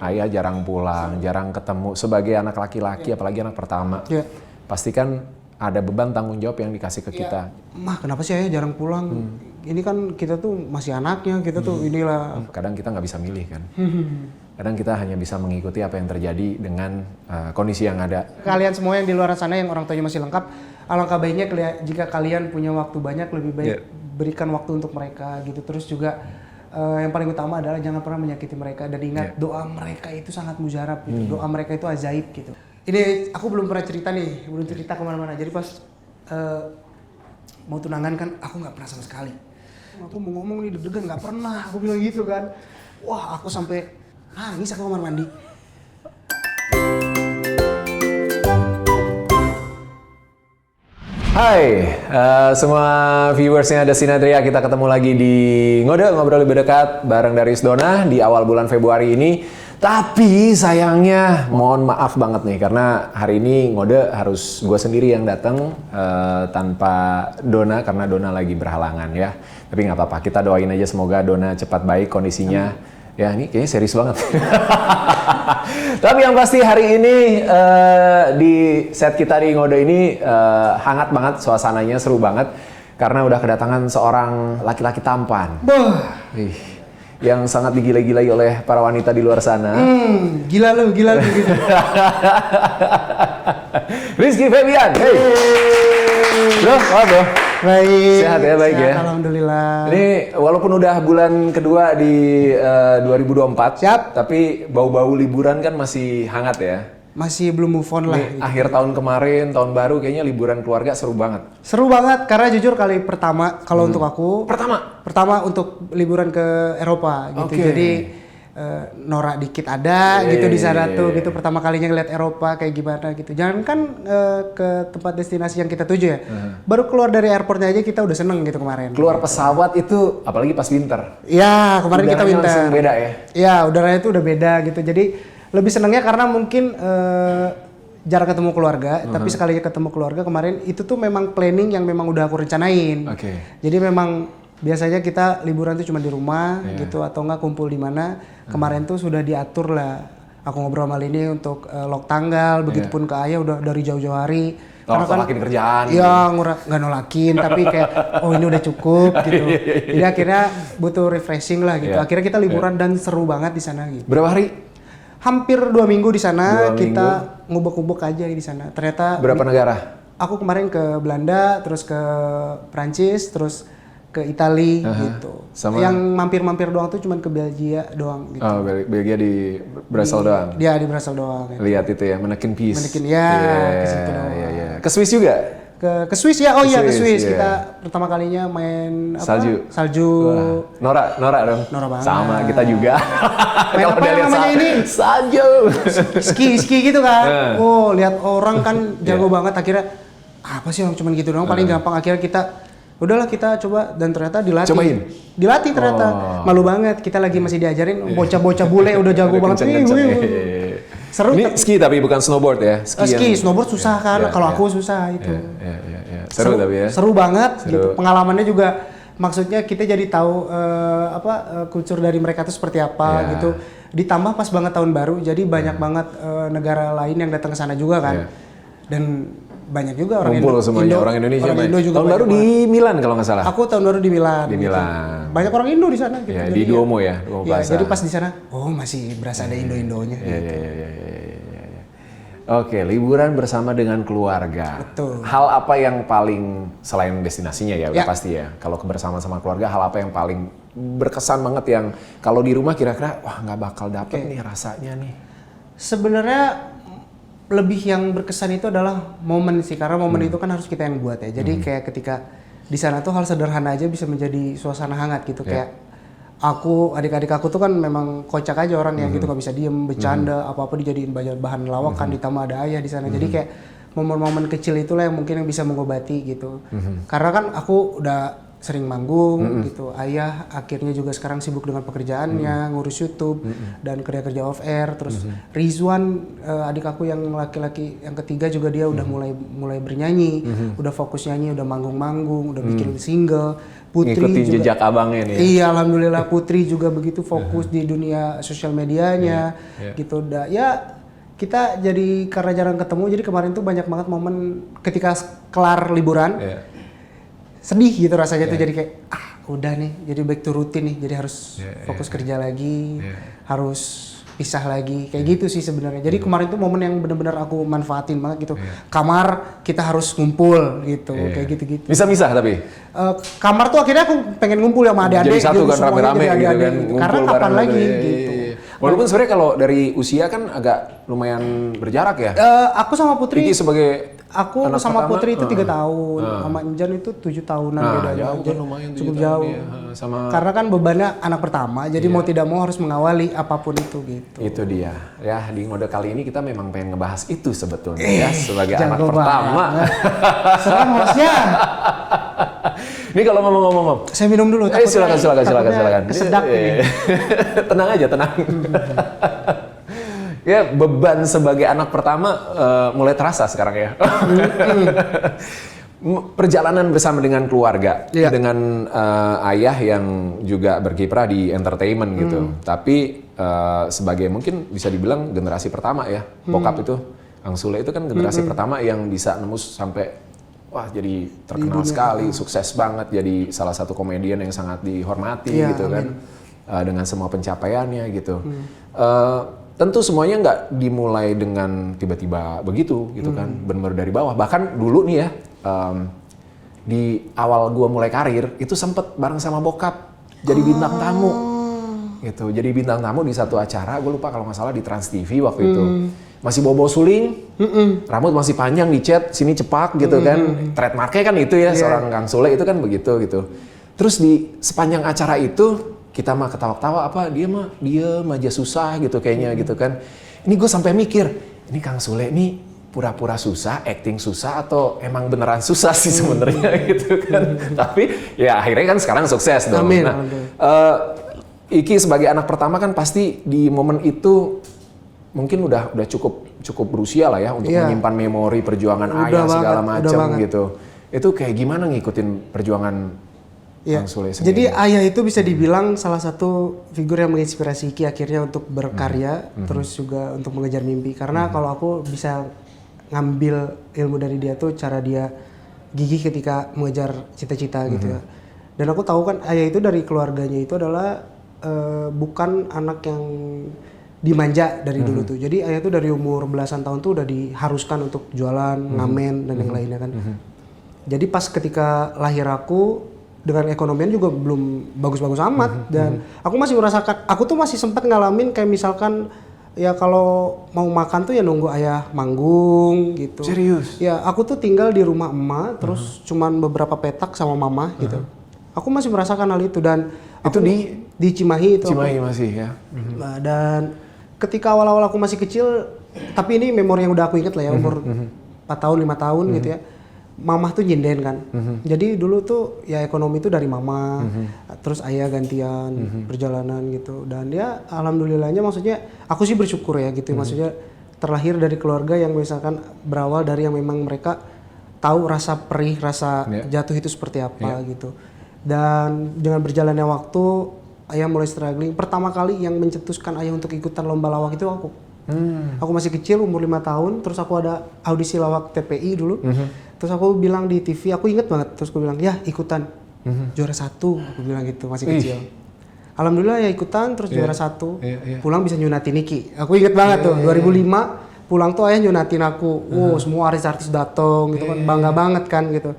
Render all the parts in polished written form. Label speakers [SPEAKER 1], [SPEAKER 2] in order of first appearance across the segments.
[SPEAKER 1] ayah jarang pulang, jarang ketemu sebagai anak laki-laki, apalagi anak pertama. Pasti kan ada beban tanggung jawab yang dikasih ke kita.
[SPEAKER 2] Mah kenapa sih ayah jarang pulang? Ini kan kita tuh masih anaknya, kita tuh inilah.
[SPEAKER 1] Kadang kita nggak bisa milih kan. Kadang kita hanya bisa mengikuti apa yang terjadi dengan kondisi yang ada.
[SPEAKER 2] Kalian semua yang di luar sana yang orang tuanya masih lengkap, alangkah baiknya jika kalian punya waktu banyak, lebih baik berikan waktu untuk mereka gitu. Terus juga yang paling utama adalah jangan pernah menyakiti mereka dan ingat doa mereka itu sangat mujarab gitu. Doa mereka itu ajaib gitu. Ini aku belum pernah cerita nih, belum cerita kemana-mana. Jadi pas mau tunangan kan aku nggak pernah sama sekali. Aku mau ngomong nih deg-degan nggak pernah, aku bilang gitu kan. Wah aku sampai nangis aku kamar mandi.
[SPEAKER 1] Hai semua viewersnya ada Sinatria, kita ketemu lagi di Ngode Ngobrol Lebih Dekat bareng Darius Dona di awal bulan Februari ini. Tapi sayangnya mohon maaf banget nih karena hari ini Ngode harus gue sendiri yang datang tanpa Dona karena Dona lagi berhalangan ya. Tapi nggak apa-apa, kita doain aja semoga Dona cepat baik kondisinya. Ya ini kayaknya serius banget. Tapi yang pasti hari ini di set kita di Ngode ini hangat banget suasananya, seru banget karena udah kedatangan seorang laki-laki tampan. Yang sangat digila-gilai oleh para wanita di luar sana.
[SPEAKER 2] Gila lu gitu.
[SPEAKER 1] Rizky Febian, hey. Bro, bro.
[SPEAKER 2] Baik.
[SPEAKER 1] Sehat ya, baik ya.
[SPEAKER 2] Alhamdulillah.
[SPEAKER 1] Ini walaupun udah bulan kedua di 2024,
[SPEAKER 2] Siap.
[SPEAKER 1] tapi bau-bau liburan kan masih hangat ya.
[SPEAKER 2] Masih belum move on lah.
[SPEAKER 1] Nih, akhir tahun kemarin, tahun baru kayaknya liburan keluarga seru banget.
[SPEAKER 2] Seru banget karena jujur kali pertama kalau untuk aku. Pertama untuk liburan ke Eropa gitu. Jadi norak dikit ada gitu di sana tuh gitu, pertama kalinya ngeliat Eropa kayak gimana gitu. Jangan kan ke tempat destinasi yang kita tuju ya. Baru keluar dari airportnya aja kita udah seneng gitu kemarin.
[SPEAKER 1] Keluar pesawat itu apalagi pas winter.
[SPEAKER 2] Iya, kemarin
[SPEAKER 1] udaranya
[SPEAKER 2] kita winter.
[SPEAKER 1] Langsung beda ya.
[SPEAKER 2] Iya, udaranya itu udah beda gitu. Jadi lebih senengnya karena mungkin jarang ketemu keluarga, tapi sekali ketemu keluarga kemarin itu tuh memang planning yang memang udah aku rencanain. Jadi memang biasanya kita liburan tuh cuma di rumah gitu atau enggak kumpul di mana. Kemarin tuh sudah diatur lah. Aku ngobrol sama Lini untuk lock tanggal, begitupun ke ayah udah dari jauh-jauh hari.
[SPEAKER 1] Karena kan nolakin kerjaan.
[SPEAKER 2] Iya, nggak nolakin, tapi kayak oh ini udah cukup gitu. Jadi akhirnya butuh refreshing lah gitu. Akhirnya kita liburan dan seru banget di sana gitu.
[SPEAKER 1] Berapa hari?
[SPEAKER 2] Hampir 2 minggu di sana, kita ngubek-ngubek aja di sana. Ternyata
[SPEAKER 1] berapa negara?
[SPEAKER 2] Aku kemarin ke Belanda, terus ke Prancis, terus ke Italia gitu. Sama yang mampir-mampir doang tuh cuman ke Belgia doang gitu.
[SPEAKER 1] Oh, Belgia di Brussels doang.
[SPEAKER 2] Dia di Brussels doang. Gitu.
[SPEAKER 1] Lihat itu ya, Mannequin Peace.
[SPEAKER 2] Mannequin ya, ke situ doang.
[SPEAKER 1] Ke Swiss juga?
[SPEAKER 2] Ke Swiss ya, ke Swiss. Kita pertama kalinya main apa? Salju.
[SPEAKER 1] Nora dong.
[SPEAKER 2] Nora banget.
[SPEAKER 1] Sama kita juga.
[SPEAKER 2] Main apa namanya ini?
[SPEAKER 1] Salju.
[SPEAKER 2] Ski gitu kan. Oh, lihat orang kan jago banget, akhirnya apa sih yang cuman gitu doang, paling gampang. Akhirnya kita udahlah kita coba dan ternyata dilatih. Dilatih ternyata. Malu banget, kita lagi masih diajarin bocah-bocah bule udah jago banget. Seru.
[SPEAKER 1] Ini ski tapi bukan snowboard ya?
[SPEAKER 2] Snowboard susah kan, kalau aku susah itu.
[SPEAKER 1] Seru tapi ya?
[SPEAKER 2] Seru banget gitu. Pengalamannya juga maksudnya kita jadi tahu kultur dari mereka itu seperti apa gitu. Ditambah pas banget tahun baru, jadi banyak banget negara lain yang datang ke sana juga kan. Dan banyak juga orang
[SPEAKER 1] Indonesia.
[SPEAKER 2] Juga
[SPEAKER 1] tahun baru di Milan kalau nggak salah.
[SPEAKER 2] Aku tahun baru di Milan.
[SPEAKER 1] Gitu.
[SPEAKER 2] Banyak orang Indo di sana. Gitu.
[SPEAKER 1] Ya, di Duomo ya.
[SPEAKER 2] Jadi pas di sana, masih berasa ada Indo-Indonya.
[SPEAKER 1] Oke, liburan bersama dengan keluarga.
[SPEAKER 2] Betul.
[SPEAKER 1] Hal apa yang paling selain destinasinya ya udah pasti ya. Kalau kebersamaan sama keluarga, hal apa yang paling berkesan banget yang kalau di rumah kira-kira wah nggak bakal dapet nih rasanya nih.
[SPEAKER 2] Sebenarnya lebih yang berkesan itu adalah momen sih, karena momen itu kan harus kita yang buat ya. Jadi kayak ketika di sana tuh hal sederhana aja bisa menjadi suasana hangat gitu. Kayak adik-adik aku tuh kan memang kocak aja orang yang gitu, nggak bisa diem, bercanda, apa-apa dijadiin bahan lawakan, ditambah ada ayah di sana. Jadi kayak momen-momen kecil itulah yang mungkin yang bisa mengobati gitu. Karena kan aku udah sering manggung gitu. Ayah akhirnya juga sekarang sibuk dengan pekerjaannya, ngurus YouTube dan kerja-kerja off air. Terus Rizwan adik aku yang laki-laki yang ketiga juga dia udah mulai bernyanyi, udah fokus nyanyi, udah manggung-manggung, udah bikin single. Putri
[SPEAKER 1] ngikutin
[SPEAKER 2] juga,
[SPEAKER 1] jejak abangnya nih.
[SPEAKER 2] Iya, alhamdulillah Putri juga begitu fokus di dunia sosial medianya gitu. Ya kita jadi karena jarang ketemu, jadi kemarin tuh banyak banget momen ketika kelar liburan. Sedih gitu rasanya tuh, jadi kayak udah nih, jadi back to routine nih, jadi harus fokus kerja lagi, harus pisah lagi, kayak gitu sih sebenarnya. Jadi kemarin tuh momen yang benar-benar aku manfaatin banget gitu. Kamar kita harus ngumpul gitu, kayak gitu-gitu.
[SPEAKER 1] Bisa misah tapi?
[SPEAKER 2] Kamar tuh akhirnya aku pengen ngumpul sama adik-adik.
[SPEAKER 1] Jadi satu kan rame-rame gitu kan,
[SPEAKER 2] karena kapan lagi gitu.
[SPEAKER 1] Walaupun sebenarnya kalau dari usia kan agak lumayan berjarak ya.
[SPEAKER 2] Aku sama Putri.
[SPEAKER 1] Iki sebagai
[SPEAKER 2] Aku
[SPEAKER 1] anak
[SPEAKER 2] sama
[SPEAKER 1] pertama,
[SPEAKER 2] Putri itu 3 tahun, sama Injan itu 7 tahunan bedanya.
[SPEAKER 1] Jauh kan, lumayan
[SPEAKER 2] cukup
[SPEAKER 1] 7 tahun
[SPEAKER 2] jauh.
[SPEAKER 1] ya. Sama
[SPEAKER 2] Karena kan bebannya anak pertama, jadi mau tidak mau harus mengawali apapun itu gitu.
[SPEAKER 1] itu dia. Ya, di Ngode kali ini kita memang pengen ngebahas itu sebetulnya ya, sebagai anak
[SPEAKER 2] jago
[SPEAKER 1] pertama.
[SPEAKER 2] Serem hostnya.
[SPEAKER 1] Ini kalau ngomong-ngomong,
[SPEAKER 2] Saya minum dulu.
[SPEAKER 1] silakan.
[SPEAKER 2] Kesedak ini.
[SPEAKER 1] Tenang aja, tenang. Ya, beban sebagai anak pertama mulai terasa sekarang ya. Perjalanan bersama dengan keluarga, dengan ayah yang juga berkiprah di entertainment gitu. Tapi sebagai mungkin bisa dibilang generasi pertama ya, bokap itu, Kang Sule itu kan generasi pertama yang bisa nembus sampai wah jadi terkenal sekali, sukses banget, jadi salah satu komedian yang sangat dihormati gitu kan, dengan semua pencapaiannya gitu. Tentu semuanya nggak dimulai dengan tiba-tiba begitu gitu kan, benar-benar dari bawah. Bahkan dulu nih ya, di awal gua mulai karir itu sempet bareng sama bokap jadi bintang tamu gitu. Jadi bintang tamu di satu acara, gue lupa kalau nggak salah di Trans TV waktu itu. Masih bobo suling, rambut masih panjang, dicat sini cepak gitu kan. Trademarknya kan itu ya, seorang Kang Sule itu kan begitu gitu. Terus di sepanjang acara itu kita mah ketawa-ketawa, apa dia mah diem aja susah gitu kayaknya gitu kan. Ini gue sampai mikir, ini Kang Sule ini pura-pura susah, acting susah atau emang beneran susah sih sebenarnya gitu kan. Tapi ya akhirnya kan sekarang sukses dong.
[SPEAKER 2] Amin.
[SPEAKER 1] Nah, Iki sebagai anak pertama kan pasti di momen itu mungkin udah cukup berusia lah ya untuk menyimpan memori perjuangan ayah segala macam gitu. Itu kayak gimana ngikutin perjuangan Kang Sule sendiri?
[SPEAKER 2] Jadi ayah itu bisa dibilang salah satu figur yang menginspirasi Iki akhirnya untuk berkarya, terus juga untuk mengejar mimpi. Karena kalau aku bisa ngambil ilmu dari dia tuh cara dia gigih ketika mengejar cita-cita gitu ya. Dan aku tahu kan ayah itu dari keluarganya itu adalah bukan anak yang dimanja dari dulu tuh. Jadi ayah tuh dari umur belasan tahun tuh udah diharuskan untuk jualan, ngamen dan yang lainnya kan. Jadi pas ketika lahir aku dengan ekonomian juga belum bagus-bagus amat dan aku masih merasakan, aku tuh masih sempat ngalamin kayak misalkan ya kalau mau makan tuh ya nunggu ayah manggung gitu.
[SPEAKER 1] Serius?
[SPEAKER 2] Ya aku tuh tinggal di rumah emak terus cuman beberapa petak sama mama gitu. Aku masih merasakan hal itu dan
[SPEAKER 1] itu
[SPEAKER 2] di Cimahi itu.
[SPEAKER 1] Cimahi masih ya.
[SPEAKER 2] Nah, dan ketika awal-awal aku masih kecil, tapi ini memori yang udah aku inget lah ya, umur 4 tahun 5 tahun gitu ya. Mamah tuh nyinden kan. Jadi dulu tuh ya ekonomi tuh dari mama, terus ayah gantian perjalanan gitu. Dan ya alhamdulillahnya maksudnya aku sih bersyukur ya gitu. Maksudnya terlahir dari keluarga yang misalkan berawal dari yang memang mereka tahu rasa perih, rasa jatuh itu seperti apa gitu. Dan dengan berjalannya waktu ayah mulai struggling. Pertama kali yang mencetuskan ayah untuk ikutan lomba lawak itu aku. Aku masih kecil umur 5 tahun, terus aku ada audisi lawak TPI dulu. Terus aku bilang di TV, aku inget banget, terus aku bilang, ya ikutan, juara 1, aku bilang gitu, masih kecil. Alhamdulillah ya ikutan, terus juara 1, pulang bisa nyunatin Niki. Aku inget banget tuh, 2005, pulang tuh ayah nyunatin aku. Wow, semua artis-artis datang gitu kan, bangga banget kan gitu.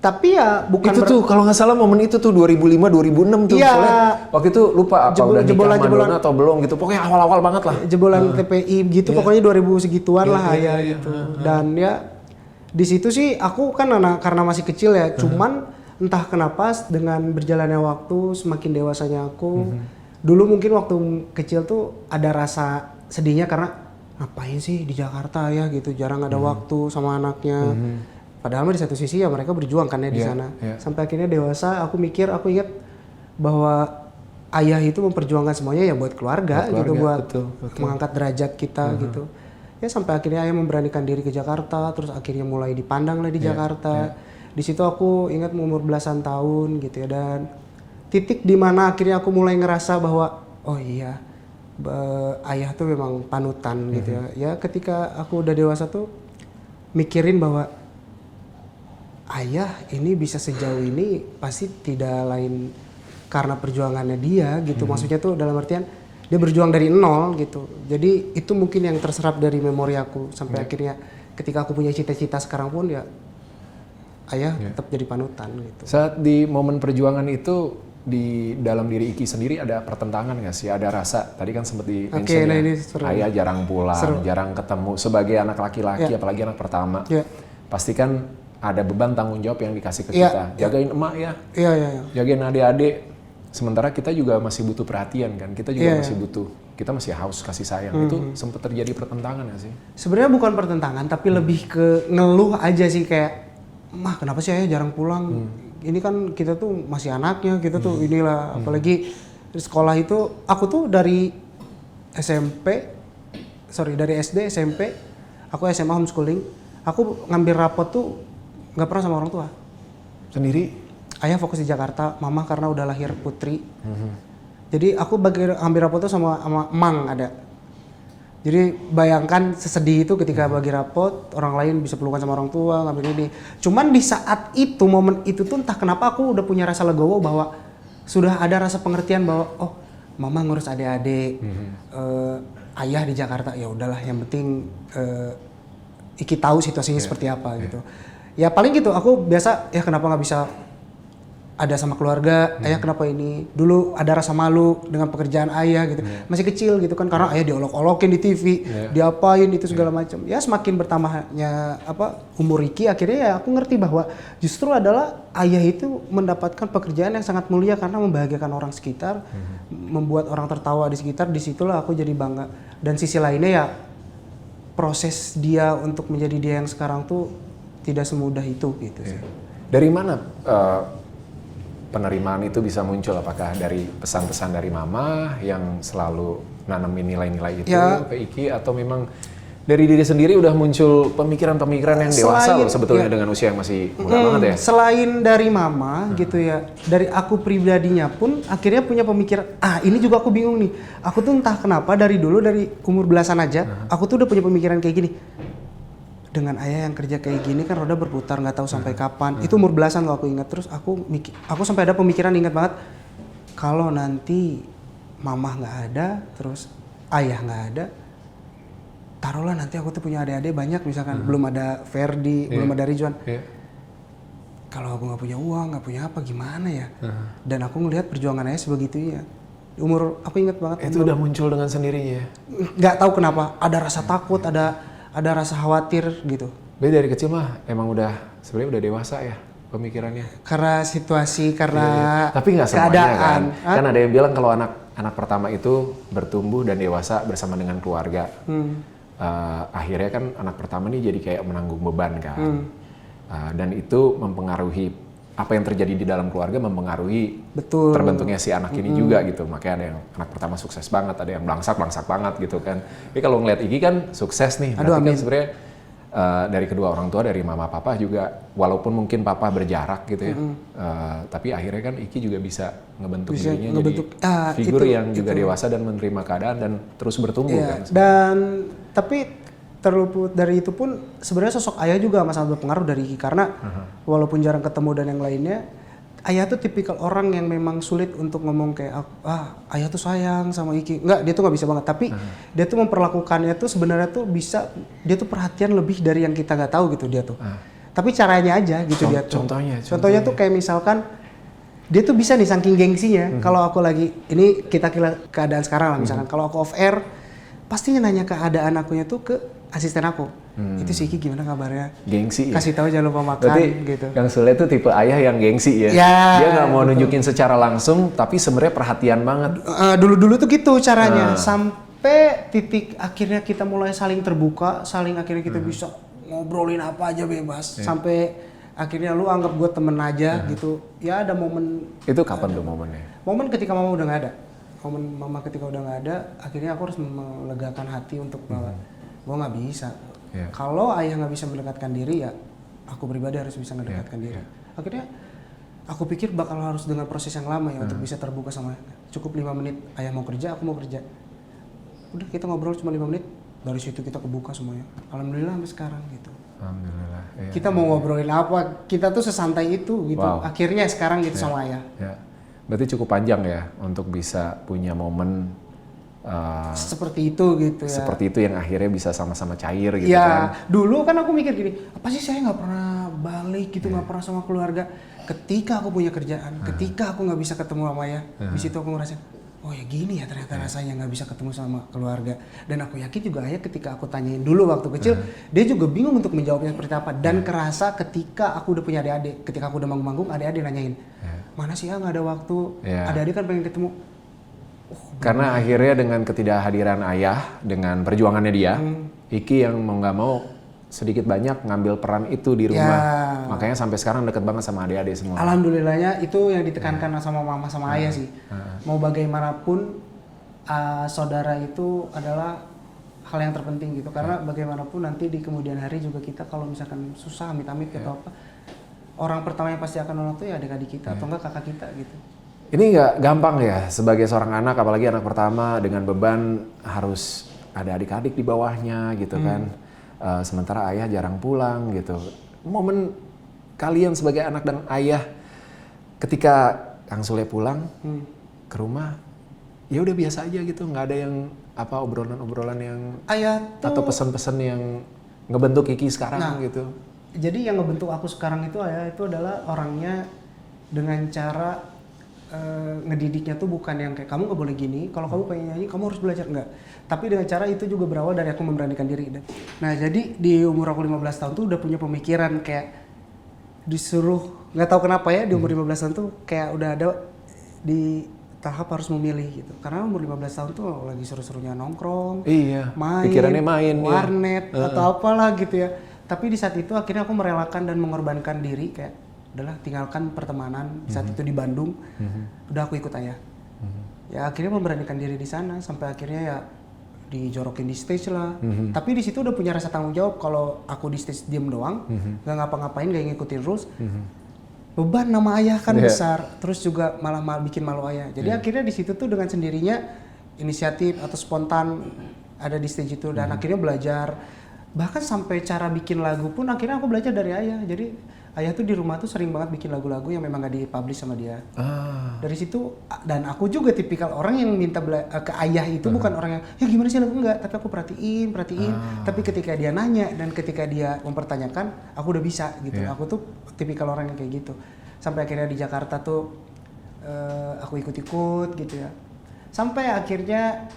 [SPEAKER 2] Tapi ya bukan
[SPEAKER 1] itu tuh kalau nggak salah momen itu tuh 2005-2006 tuh. Soalnya waktu itu lupa apa udah nikah Madonna atau belum gitu. Pokoknya awal-awal banget lah.
[SPEAKER 2] Jebolan TPI gitu, pokoknya 2000 segituan lah ya gitu. Dan ya di situ sih aku kan karena masih kecil ya, cuman entah kenapa dengan berjalannya waktu semakin dewasanya aku, dulu mungkin waktu kecil tuh ada rasa sedihnya karena ngapain sih di Jakarta ya gitu, jarang ada waktu sama anaknya. Padahal di satu sisi ya mereka berjuang kan ya di sana. Sampai akhirnya dewasa, aku ingat bahwa ayah itu memperjuangkan semuanya ya buat keluarga gitu, buat
[SPEAKER 1] betul.
[SPEAKER 2] mengangkat derajat kita gitu. Ya sampai akhirnya ayah memberanikan diri ke Jakarta, terus akhirnya mulai dipandang lah di Jakarta. Di situ aku ingat umur belasan tahun gitu ya, dan titik di mana akhirnya aku mulai ngerasa bahwa oh iya, ayah tuh memang panutan gitu ya. Ya ketika aku udah dewasa tuh mikirin bahwa ayah ini bisa sejauh ini pasti tidak lain karena perjuangannya dia gitu. Maksudnya tuh dalam artian dia berjuang dari nol gitu. Jadi itu mungkin yang terserap dari memori aku sampai akhirnya ketika aku punya cita-cita sekarang pun ya ayah tetap jadi panutan gitu.
[SPEAKER 1] Saat di momen perjuangan itu di dalam diri Iki sendiri ada pertentangan nggak sih? Ada rasa tadi kan sempat di mention ayah jarang pulang, jarang ketemu sebagai anak laki-laki, apalagi anak pertama. Pasti kan ada beban tanggung jawab yang dikasih ke kita. Jagain emak ya, jagain adik-adik. Sementara kita juga masih butuh perhatian kan, kita juga masih butuh, kita masih haus kasih sayang. Itu sempat terjadi pertentangan nggak sih?
[SPEAKER 2] Sebenarnya bukan pertentangan, tapi lebih ke ngeluh aja sih, kayak mah kenapa sih ayah jarang pulang? Ini kan kita tuh masih anaknya, kita tuh inilah, apalagi di sekolah itu, aku tuh dari SD, SMP, aku SMA homeschooling, aku ngambil rapot tuh nggak pernah sama orang tua.
[SPEAKER 1] Sendiri?
[SPEAKER 2] Ayah fokus di Jakarta, mama karena udah lahir putri. Jadi aku ambil rapot tuh sama emang ada. Jadi bayangkan sesedih itu ketika bagi rapot, orang lain bisa pelukan sama orang tua, ngambil ini. Cuman di saat itu, momen itu tuh entah kenapa aku udah punya rasa legowo bahwa sudah ada rasa pengertian bahwa oh mama ngurus adik-adik, ayah di Jakarta, ya udahlah yang penting Iki tahu situasinya seperti apa gitu. Ya paling gitu, aku biasa ya kenapa nggak bisa ada sama keluarga, ayah kenapa ini, dulu ada rasa malu dengan pekerjaan ayah gitu, masih kecil gitu kan, karena ayah diolok-olokin di TV, diapain itu segala macam. Ya semakin bertambahnya umur Iki, akhirnya ya aku ngerti bahwa justru adalah ayah itu mendapatkan pekerjaan yang sangat mulia karena membahagiakan orang sekitar, membuat orang tertawa di sekitar. Disitulah aku jadi bangga. Dan sisi lainnya ya proses dia untuk menjadi dia yang sekarang tuh tidak semudah itu gitu sih.
[SPEAKER 1] Dari mana penerimaan itu bisa muncul? Apakah dari pesan-pesan dari mama yang selalu nanamin nilai-nilai itu ke Iki, atau memang dari diri sendiri udah muncul pemikiran-pemikiran yang dewasa loh sebetulnya dengan usia yang masih muda banget ya?
[SPEAKER 2] Selain dari mama gitu ya, dari aku pribadinya pun akhirnya punya pemikiran, ini juga aku bingung nih. Aku tuh entah kenapa dari dulu, dari umur belasan aja, aku tuh udah punya pemikiran kayak gini. Dengan ayah yang kerja kayak gini kan roda berputar nggak tahu sampai kapan. Itu umur belasan kalau aku ingat. Terus aku sampai ada pemikiran, ingat banget, kalau nanti mama nggak ada, terus ayah nggak ada, taruhlah nanti aku tuh punya adik-adik banyak misalkan, belum ada Ferdi, belum ada Ridwan. Kalau aku nggak punya uang, nggak punya apa, gimana ya? Dan aku ngelihat perjuangan ayah sebegitunya. Umur aku ingat banget.
[SPEAKER 1] Itu udah muncul dengan sendirinya.
[SPEAKER 2] Nggak tahu kenapa, ada rasa takut, ada rasa khawatir gitu.
[SPEAKER 1] Tapi dari kecil mah emang sebenarnya udah dewasa ya pemikirannya.
[SPEAKER 2] Karena situasi, karena
[SPEAKER 1] Tapi nggak semuanya
[SPEAKER 2] keadaan.
[SPEAKER 1] Kan ada yang bilang kalau anak pertama itu bertumbuh dan dewasa bersama dengan keluarga. Akhirnya kan anak pertama nih jadi kayak menanggung beban kan. Dan itu mempengaruhi apa yang terjadi di dalam keluarga, mempengaruhi terbentuknya si anak ini juga gitu. Makanya ada yang anak pertama sukses banget, ada yang belangsak banget gitu kan. Tapi kalau ngeliat Iki kan sukses nih, berarti kan sebenarnya dari kedua orang tua, dari mama papa juga, walaupun mungkin papa berjarak gitu ya, tapi akhirnya kan Iki juga bisa ngebentuk dirinya jadi figur yang juga dewasa dan menerima keadaan dan terus bertumbuh kan.
[SPEAKER 2] Dan tapi terluput dari itu pun sebenarnya sosok ayah juga sangat berpengaruh dari Iki, karena walaupun jarang ketemu dan yang lainnya, ayah tuh tipikal orang yang memang sulit untuk ngomong kayak ayah tuh sayang sama Iki. Enggak, dia tuh nggak bisa banget, tapi dia tuh memperlakukannya tuh sebenarnya tuh bisa, dia tuh perhatian lebih dari yang kita nggak tahu gitu dia tuh. Tapi caranya aja gitu dia tuh. Contohnya tuh kayak misalkan dia tuh bisa nih saking gengsinya, kalau aku lagi ini kita keadaan sekarang lah misalkan, kalau aku off air pasti nanya keadaan akunya tuh ke asisten aku. Itu si Iki gimana kabarnya?
[SPEAKER 1] Gengsi ya?
[SPEAKER 2] Kasih tahu jangan lupa makan.
[SPEAKER 1] Berarti
[SPEAKER 2] gitu.
[SPEAKER 1] Yang Sule tuh tipe ayah yang gengsi ya? Dia nggak mau nunjukin secara langsung, tapi sebenarnya perhatian banget.
[SPEAKER 2] Dulu-dulu tuh gitu caranya. Sampai titik akhirnya kita mulai saling terbuka, saling akhirnya kita bisa ngobrolin apa aja bebas sampai akhirnya lu anggap gue temen aja gitu. Ya ada momen.
[SPEAKER 1] Itu kapan tuh momennya?
[SPEAKER 2] Momen ketika mama udah nggak ada. Momen mama ketika udah nggak ada, akhirnya aku harus melegakan hati untuk bahwa gue nggak bisa. Kalau ayah nggak bisa mendekatkan diri ya, aku pribadi harus bisa mendekatkan diri. Akhirnya aku pikir bakal harus dengan proses yang lama ya untuk bisa terbuka sama cukup 5 menit. Ayah mau kerja, aku mau kerja. Udah kita ngobrol cuma 5 menit. Dari situ kita kebuka semuanya. Alhamdulillah sampai sekarang gitu.
[SPEAKER 1] Alhamdulillah. Iya,
[SPEAKER 2] Kita mau ngobrolin apa? Kita tuh sesantai itu gitu.
[SPEAKER 1] Wow.
[SPEAKER 2] Akhirnya sekarang gitu sama ayah.
[SPEAKER 1] Ya. Berarti cukup panjang ya untuk bisa punya momen
[SPEAKER 2] Seperti itu gitu ya.
[SPEAKER 1] seperti itu yang akhirnya bisa sama-sama cair gitu
[SPEAKER 2] Ya,
[SPEAKER 1] kan.
[SPEAKER 2] dulu kan aku mikir gini, apa sih saya nggak pernah balik gitu, nggak pernah sama keluarga. Ketika aku punya kerjaan, ketika aku nggak bisa ketemu sama ayah, di situ aku ngerasain, oh ya gini ya ternyata rasanya nggak bisa ketemu sama keluarga. Dan aku yakin juga ayah ketika aku tanyain dulu waktu kecil, dia juga bingung untuk menjawabnya seperti apa. Dan kerasa ketika aku udah punya adik-adik, ketika aku udah manggung-manggung, adik-adik nanyain, mana sih ya nggak ada waktu, adik-adik kan pengen ketemu.
[SPEAKER 1] Karena akhirnya dengan ketidakhadiran ayah, dengan perjuangannya dia, Iki yang mau nggak mau sedikit banyak ngambil peran itu di rumah. Makanya sampai sekarang deket banget sama adik-adik semua.
[SPEAKER 2] Alhamdulillahnya itu yang ditekankan sama mama sama ayah sih. Mau bagaimanapun saudara itu adalah hal yang terpenting gitu. Karena bagaimanapun nanti di kemudian hari juga kita kalau misalkan susah amit-amit atau apa, orang pertama yang pasti akan nolong tuh ya adik-adik kita atau enggak kakak kita gitu.
[SPEAKER 1] Ini nggak gampang ya sebagai seorang anak, apalagi anak pertama dengan beban harus ada adik-adik di bawahnya gitu kan. Sementara ayah jarang pulang gitu. Momen kalian sebagai anak dan ayah ketika Kang Sule pulang ke rumah, ya udah biasa aja gitu, nggak ada yang apa obrolan-obrolan yang
[SPEAKER 2] Ayah tuh,
[SPEAKER 1] atau pesan-pesan yang ngebentuk Iki sekarang gitu.
[SPEAKER 2] Jadi yang ngebentuk aku sekarang itu ayah itu adalah orangnya dengan cara ngedidiknya tuh bukan yang kayak kamu nggak boleh gini, kalau kamu pengen nyanyi kamu harus belajar, enggak. Tapi dengan cara itu juga berawal dari aku memberanikan diri. Nah jadi di umur aku 15 tahun tuh udah punya pemikiran kayak disuruh, nggak tahu kenapa ya di umur 15 tahun tuh kayak udah ada di tahap harus memilih gitu. Karena umur 15 tahun tuh lagi seru-serunya nongkrong,
[SPEAKER 1] Pikirannya main,
[SPEAKER 2] warnet atau apalah gitu ya. Tapi di saat itu akhirnya aku merelakan dan mengorbankan diri kayak udahlah tinggalkan pertemanan. Saat itu di Bandung, udah aku ikut ayah. Ya akhirnya memberanikan diri di sana sampai akhirnya ya dijorokin di stage lah. Tapi di situ udah punya rasa tanggung jawab kalau aku di stage diem doang, nggak ngapa-ngapain, nggak ngikutin rules. Beban nama ayah kan besar, terus juga malah bikin malu ayah. Jadi akhirnya di situ tuh dengan sendirinya inisiatif atau spontan ada di stage itu dan akhirnya belajar. Bahkan sampai cara bikin lagu pun akhirnya aku belajar dari ayah. Jadi ayah tuh di rumah tuh sering banget bikin lagu-lagu yang memang gak dipublish sama dia. Dari situ, dan aku juga tipikal orang yang minta ke ayah itu bukan orang yang, ya gimana sih lagu, enggak. Tapi aku perhatiin. Tapi ketika dia nanya dan ketika dia mempertanyakan, aku udah bisa gitu. Aku tuh tipikal orang yang kayak gitu. Sampai akhirnya di Jakarta tuh aku ikut-ikut gitu ya. Sampai akhirnya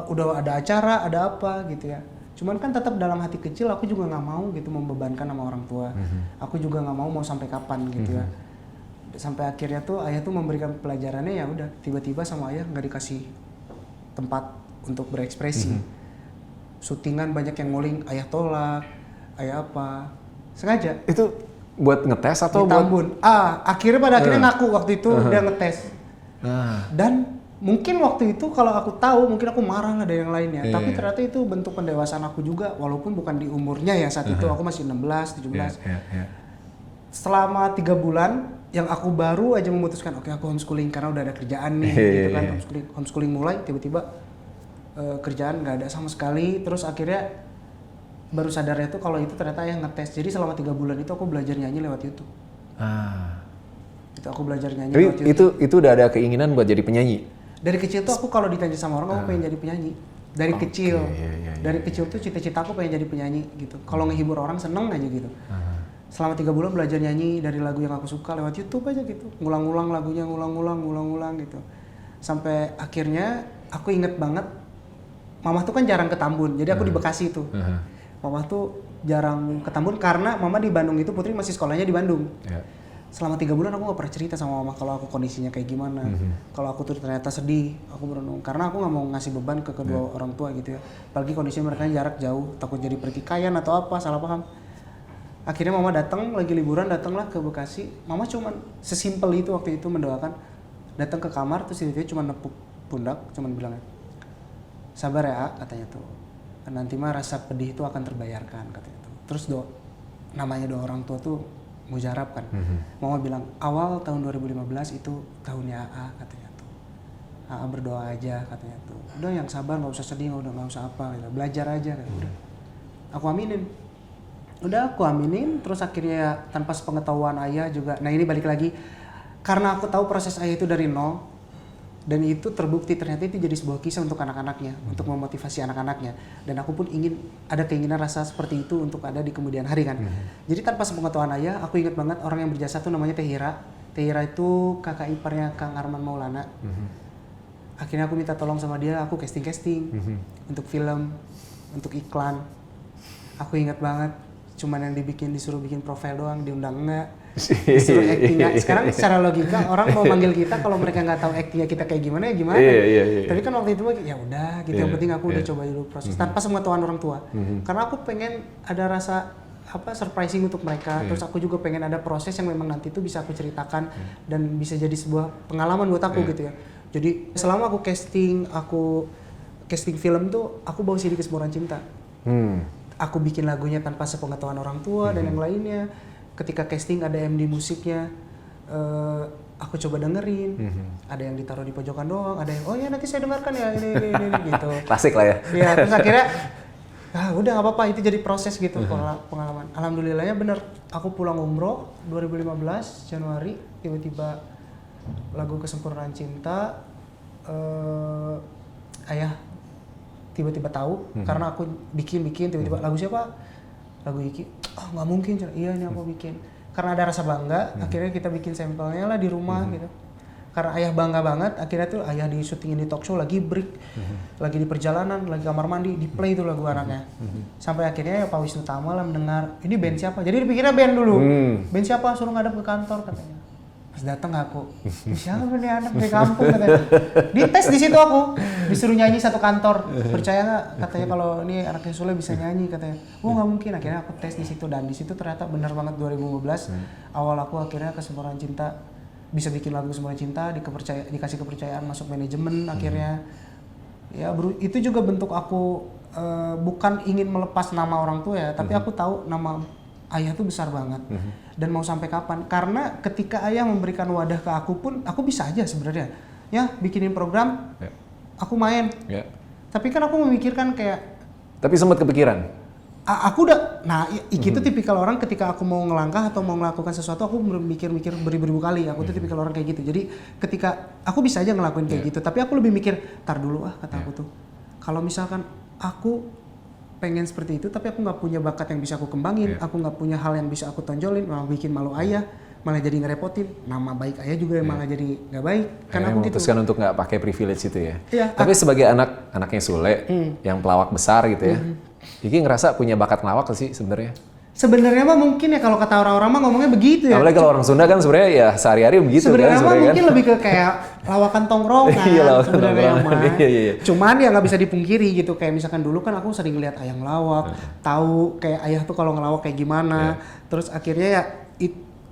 [SPEAKER 2] udah ada acara, ada apa gitu ya. Cuman kan tetap dalam hati kecil aku juga nggak mau gitu membebankan sama orang tua. Aku juga nggak mau sampai kapan gitu ya. Sampai akhirnya tuh ayah tuh memberikan pelajarannya, ya udah tiba-tiba sama ayah nggak dikasih tempat untuk berekspresi. Syutingan banyak yang nguling, ayah tolak, ayah apa. Sengaja.
[SPEAKER 1] Itu buat ngetes atau
[SPEAKER 2] Tambun. Akhirnya pada akhirnya ngaku waktu itu dia ngetes. Dan mungkin waktu itu kalau aku tahu mungkin aku marah ada yang lainnya. Tapi ternyata itu bentuk pendewasaan aku juga walaupun bukan di umurnya ya saat itu aku masih 16, 17. Selama 3 bulan yang aku baru aja memutuskan oke, aku homeschooling karena udah ada kerjaan nih gitu kan. Homeschooling mulai tiba-tiba kerjaan nggak ada sama sekali. Terus akhirnya baru sadarnya tuh kalau itu ternyata yang ngetes. Jadi selama 3 bulan itu aku belajar nyanyi lewat YouTube. Itu aku belajar nyanyi lewat YouTube.
[SPEAKER 1] Itu udah ada keinginan buat jadi penyanyi?
[SPEAKER 2] Dari kecil tuh aku kalau ditanya sama orang, aku pengen jadi penyanyi. Dari kecil. Dari kecil tuh cita-cita aku pengen jadi penyanyi gitu. Kalau ngehibur orang seneng aja gitu. Selama 3 bulan belajar nyanyi dari lagu yang aku suka lewat YouTube aja gitu. Ngulang-ngulang lagunya, ngulang-ngulang gitu. Sampai akhirnya aku inget banget, mama tuh kan jarang ke Tambun. Jadi aku di Bekasi tuh. Mama tuh jarang ke Tambun karena mama di Bandung itu, Putri masih sekolahnya di Bandung. selama 3 bulan aku nggak pernah cerita sama mama kalau aku kondisinya kayak gimana, kalau aku tuh ternyata sedih, aku merenung karena aku nggak mau ngasih beban ke kedua orang tua gitu ya, apalagi kondisinya mereka jarak jauh, takut jadi pertikaian atau apa, salah paham. Akhirnya mama datang lagi liburan, datanglah ke Bekasi. Mama cuman sesimpel itu waktu itu mendoakan, datang ke kamar terus dia cuma nepuk pundak, cuman bilang sabar ya katanya tuh, nanti mah rasa pedih itu akan terbayarkan katanya tuh. Terus namanya doa orang tua tuh mujarab kan. Mama bilang awal tahun 2015 itu tahunnya AA katanya tuh. AA berdoa aja katanya tuh. Udah yang sabar, nggak usah sedih, nggak usah apa gitu. Belajar aja kan. Udah. Aku aminin. Udah aku aminin terus akhirnya ya, tanpa sepengetahuan ayah juga. Nah ini balik lagi karena aku tahu proses ayah itu dari nol. Dan itu terbukti ternyata itu jadi sebuah kisah untuk anak-anaknya, untuk memotivasi anak-anaknya. Dan aku pun ada keinginan rasa seperti itu untuk ada di kemudian hari kan. Jadi tanpa sepengetahuan ayah, aku ingat banget orang yang berjasa tuh namanya Teh Hira. Teh Hira itu kakak iparnya Kang Arman Maulana. Akhirnya aku minta tolong sama dia, aku casting untuk film, untuk iklan. Aku ingat banget, cuman yang disuruh bikin profil doang, diundang enggak. Disuruh acting nggak. Sekarang secara logika orang mau manggil kita kalau mereka nggak tahu actingnya kita kayak gimana ya gimana. Tapi kan waktu itu ya udah gitu, yang penting aku udah coba dulu proses tanpa sepengetahuan orang tua. Karena aku pengen ada rasa surprising untuk mereka. Terus aku juga pengen ada proses yang memang nanti itu bisa aku ceritakan dan bisa jadi sebuah pengalaman buat aku gitu ya. Jadi selama aku casting film tuh aku bawa CD Kesemburan Cinta. Aku bikin lagunya tanpa sepengetahuan orang tua dan yang lainnya. Ketika casting ada MD musiknya, aku coba dengerin. Ada yang ditaruh di pojokan doang, ada yang oh ya nanti saya dengarkan ya ini gitu.
[SPEAKER 1] Klasik lah ya.
[SPEAKER 2] Iya, terus akhirnya udah nggak apa-apa, itu jadi proses gitu pengalaman. Alhamdulillahnya bener, aku pulang umroh 2015 Januari, tiba-tiba lagu Kesempurnaan Cinta, ayah tiba-tiba tahu karena aku bikin tiba-tiba lagu siapa? Lagu Iki. Oh nggak mungkin, iya ini aku bikin. Karena ada rasa bangga, akhirnya kita bikin sampelnya lah di rumah gitu. Karena ayah bangga banget, akhirnya tuh ayah di syutingin di talk show, lagi break, lagi di perjalanan, lagi kamar mandi, di play tuh lagu anaknya. Sampai akhirnya ya Pak Wisnu Tama lah mendengar, ini band siapa? Jadi dipikirnya band dulu. Band siapa? Suruh ngadep ke kantor katanya. Pas datang aku, siapa nih anak dari kampung katanya. Dites di situ aku, disuruh nyanyi satu kantor. Percaya nggak? Katanya kalau ini anaknya Sule bisa nyanyi katanya. Oh nggak mungkin. Akhirnya aku tes di situ dan di situ ternyata benar banget 2015. Awal aku akhirnya Kesempurnaan Cinta bisa bikin lagu Kesempurnaan Cinta, dikasih kepercayaan masuk manajemen akhirnya. Ya itu juga bentuk aku bukan ingin melepas nama orang tua ya, tapi aku tahu nama ayah tuh besar banget. Dan mau sampai kapan? Karena ketika ayah memberikan wadah ke aku pun, aku bisa aja sebenarnya ya bikinin program, aku main. Tapi kan aku memikirkan kayak.
[SPEAKER 1] Tapi sempat kepikiran.
[SPEAKER 2] Aku udah, Iki tuh tipikal orang ketika aku mau ngelangkah atau mau melakukan sesuatu, aku mikir beribu-ribu kali. Aku tuh tipikal orang kayak gitu. Jadi ketika aku bisa aja ngelakuin kayak gitu, tapi aku lebih mikir, tar dulu kata aku tuh. Kalau misalkan aku pengen seperti itu, tapi aku nggak punya bakat yang bisa aku kembangin, aku nggak punya hal yang bisa aku tonjolin, malah bikin malu ayah, malah jadi ngerepotin, nama baik ayah juga malah jadi nggak baik. Karena aku
[SPEAKER 1] memutuskan untuk nggak pakai privilege itu ya. Tapi sebagai anaknya Sule, yang pelawak besar gitu ya, Iki ngerasa punya bakat ngelawak sih sebenarnya.
[SPEAKER 2] Sebenarnya mah mungkin ya kalau kata orang-orang mah ngomongnya begitu ya.
[SPEAKER 1] Apalagi kalau orang Sunda kan sebenarnya ya sehari-hari begitu
[SPEAKER 2] sebenarnya
[SPEAKER 1] kan.
[SPEAKER 2] Sebenarnya mah mungkin lebih ke kayak lawakan tongkrongan sebenarnya mah. Cuman ya nggak bisa dipungkiri gitu. Kayak misalkan dulu kan aku sering lihat ayah ngelawak, tahu kayak ayah tuh kalau ngelawak kayak gimana. Terus akhirnya ya,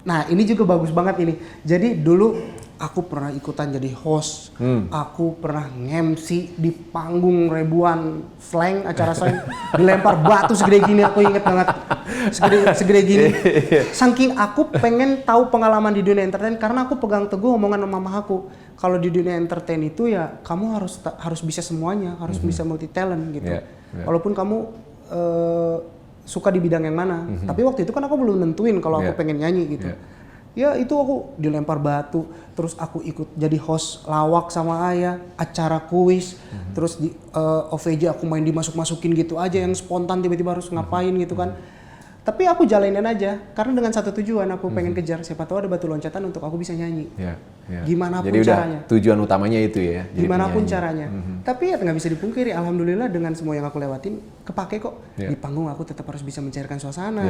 [SPEAKER 2] nah ini juga bagus banget ini. Jadi dulu aku pernah ikutan jadi host, aku pernah nge-MC di panggung ribuan acara slang, dilempar batu segede gini, aku inget banget, segede gini. Saking aku pengen tahu pengalaman di dunia entertain, karena aku pegang teguh omongan mama aku, kalau di dunia entertain itu ya kamu harus bisa semuanya, harus bisa multi talent gitu. Walaupun kamu suka di bidang yang mana, tapi waktu itu kan aku belum nentuin kalau aku pengen nyanyi gitu. Ya itu aku dilempar batu, terus aku ikut jadi host lawak sama ayah, acara kuis, terus di OVJ aku main dimasuk-masukin gitu aja yang spontan tiba-tiba harus ngapain gitu kan. Tapi aku jalanin aja, karena dengan satu tujuan aku pengen kejar, siapa tahu ada batu loncatan untuk aku bisa nyanyi. Gimana pun
[SPEAKER 1] jadi
[SPEAKER 2] caranya.
[SPEAKER 1] Udah tujuan utamanya itu ya.
[SPEAKER 2] Gimana pun caranya. Tapi ya nggak bisa dipungkiri, alhamdulillah dengan semua yang aku lewatin, kepake kok. Di panggung aku tetap harus bisa mencairkan suasana.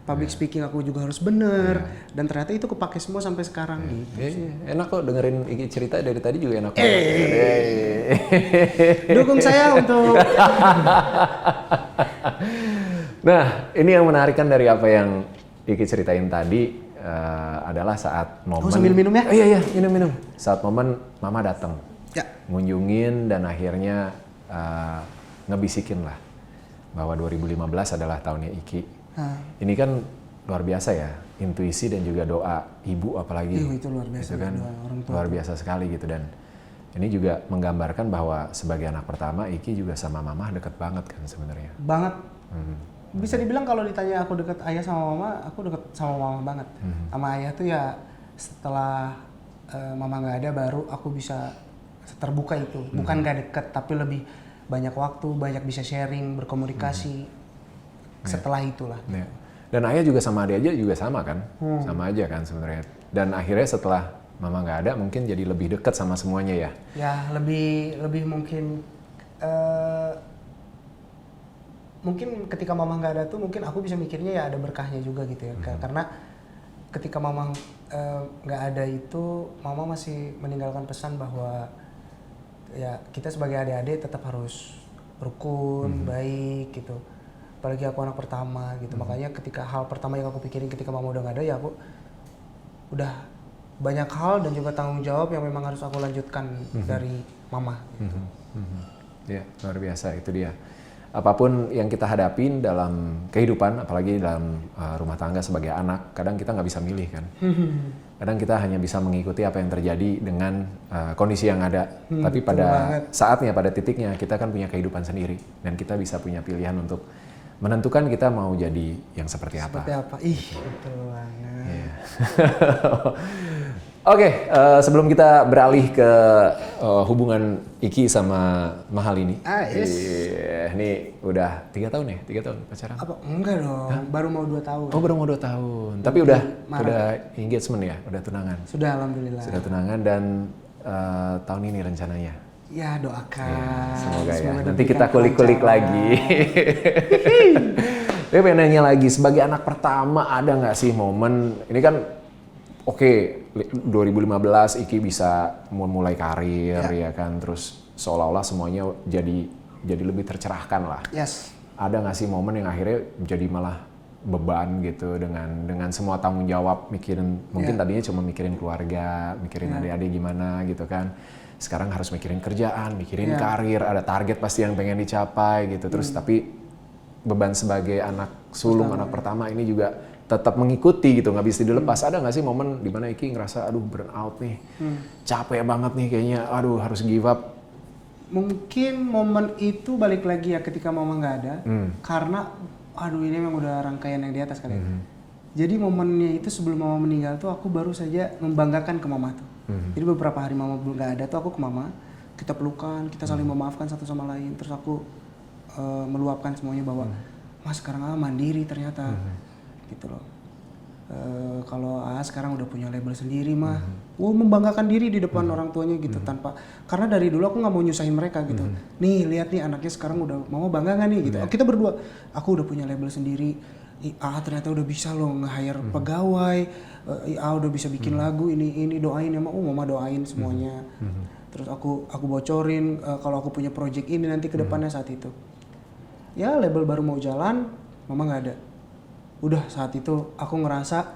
[SPEAKER 2] public speaking aku juga harus bener, dan ternyata itu kepake semua sampai sekarang gitu.
[SPEAKER 1] Enak kok dengerin Iki cerita dari tadi juga enak.
[SPEAKER 2] Dukung saya untuk.
[SPEAKER 1] Nah, ini yang menarik kan dari apa yang Iki ceritain tadi adalah saat momen.
[SPEAKER 2] Sambil minum ya?
[SPEAKER 1] Iya, minum. Saat momen mama datang, ngunjungin dan akhirnya ngebisikin lah bahwa 2015 adalah tahunnya Iki. Ini kan luar biasa ya, intuisi dan juga doa ibu apalagi.
[SPEAKER 2] Itu luar biasa,
[SPEAKER 1] itu kan
[SPEAKER 2] doa orang tua.
[SPEAKER 1] luar biasa sekali gitu, dan ini juga menggambarkan bahwa sebagai anak pertama Iki juga sama mama deket banget kan sebenarnya.
[SPEAKER 2] Banget. Bisa dibilang kalau ditanya aku deket ayah sama mama, aku deket sama mama banget. Sama ayah tuh ya setelah mama nggak ada baru aku bisa terbuka itu. Bukan nggak deket, tapi lebih banyak waktu, banyak bisa sharing, berkomunikasi. Setelah itulah.
[SPEAKER 1] Dan ayah juga sama adik aja juga sama kan, sama aja kan sebenarnya. Dan akhirnya setelah mama nggak ada, mungkin jadi lebih dekat sama semuanya ya.
[SPEAKER 2] Ya lebih mungkin mungkin ketika mama nggak ada tuh mungkin aku bisa mikirnya ya ada berkahnya juga gitu ya. Karena ketika mama nggak ada itu, mama masih meninggalkan pesan bahwa ya kita sebagai adik-adik tetap harus rukun, baik gitu. Apalagi aku anak pertama gitu. Makanya ketika hal pertama yang aku pikirin ketika mama udah gak ada, ya aku udah banyak hal dan juga tanggung jawab yang memang harus aku lanjutkan dari mama gitu.
[SPEAKER 1] Ya, luar biasa itu dia. Apapun yang kita hadapin dalam kehidupan, apalagi dalam rumah tangga sebagai anak, kadang kita nggak bisa milih kan. Kadang kita hanya bisa mengikuti apa yang terjadi dengan kondisi yang ada. Tapi pada saatnya, pada titiknya, kita kan punya kehidupan sendiri. Dan kita bisa punya pilihan untuk menentukan kita mau jadi yang seperti apa.
[SPEAKER 2] Seperti apa? Betul banget.
[SPEAKER 1] Yeah. Oke, sebelum kita beralih ke hubungan Iki sama Mahal ini. Ini udah 3 tahun ya? 3 tahun pacaran?
[SPEAKER 2] Apa? Enggak dong, baru mau 2 tahun.
[SPEAKER 1] Oh, baru mau 2 tahun. Tapi udah engagement ya? Udah tunangan?
[SPEAKER 2] Sudah, alhamdulillah.
[SPEAKER 1] Sudah tunangan dan tahun ini rencananya?
[SPEAKER 2] Ya, doakan.
[SPEAKER 1] Ya, semoga ya. Nanti kita kulik-kulik lagi. Tapi pengen nanya lagi, sebagai anak pertama ada nggak sih momen, ini kan oke, 2015 Iki bisa memulai karir ya kan, terus seolah-olah semuanya jadi lebih tercerahkan lah.
[SPEAKER 2] Yes.
[SPEAKER 1] Ada nggak sih momen yang akhirnya jadi malah beban gitu dengan semua tanggung jawab, mikirin mungkin tadinya cuma mikirin keluarga, mikirin adik-adik gimana gitu kan. Sekarang harus mikirin kerjaan, mikirin karir, ada target pasti yang pengen dicapai gitu. Terus tapi beban sebagai anak sulung, anak pertama ini juga tetap mengikuti gitu, nggak bisa dilepas. Ada nggak sih momen dimana Iki ngerasa aduh burn out nih, capek banget nih kayaknya, aduh harus give up.
[SPEAKER 2] Mungkin momen itu balik lagi ya ketika mama nggak ada, karena aduh ini memang udah rangkaian yang di atas kali. Jadi momennya itu sebelum mama meninggal tuh aku baru saja membanggakan ke mama tuh. Jadi beberapa hari mama belum nggak ada tuh aku ke mama, kita pelukan, kita saling memaafkan satu sama lain. Terus aku meluapkan semuanya bahwa mas sekarang mandiri ternyata, gitu loh. Kalau sekarang udah punya label sendiri mah, membanggakan diri di depan orang tuanya gitu tanpa, karena dari dulu aku nggak mau nyusahin mereka gitu. Nih lihat nih anaknya sekarang udah mau bangga nggak nih gitu. Kita berdua, aku udah punya label sendiri. Ternyata udah bisa loh nge-hire pegawai, udah bisa bikin lagu ini doain ya mama doain semuanya. Terus aku bocorin kalau aku punya project ini nanti ke depannya saat itu. Ya label baru mau jalan, mama nggak ada. Udah saat itu aku ngerasa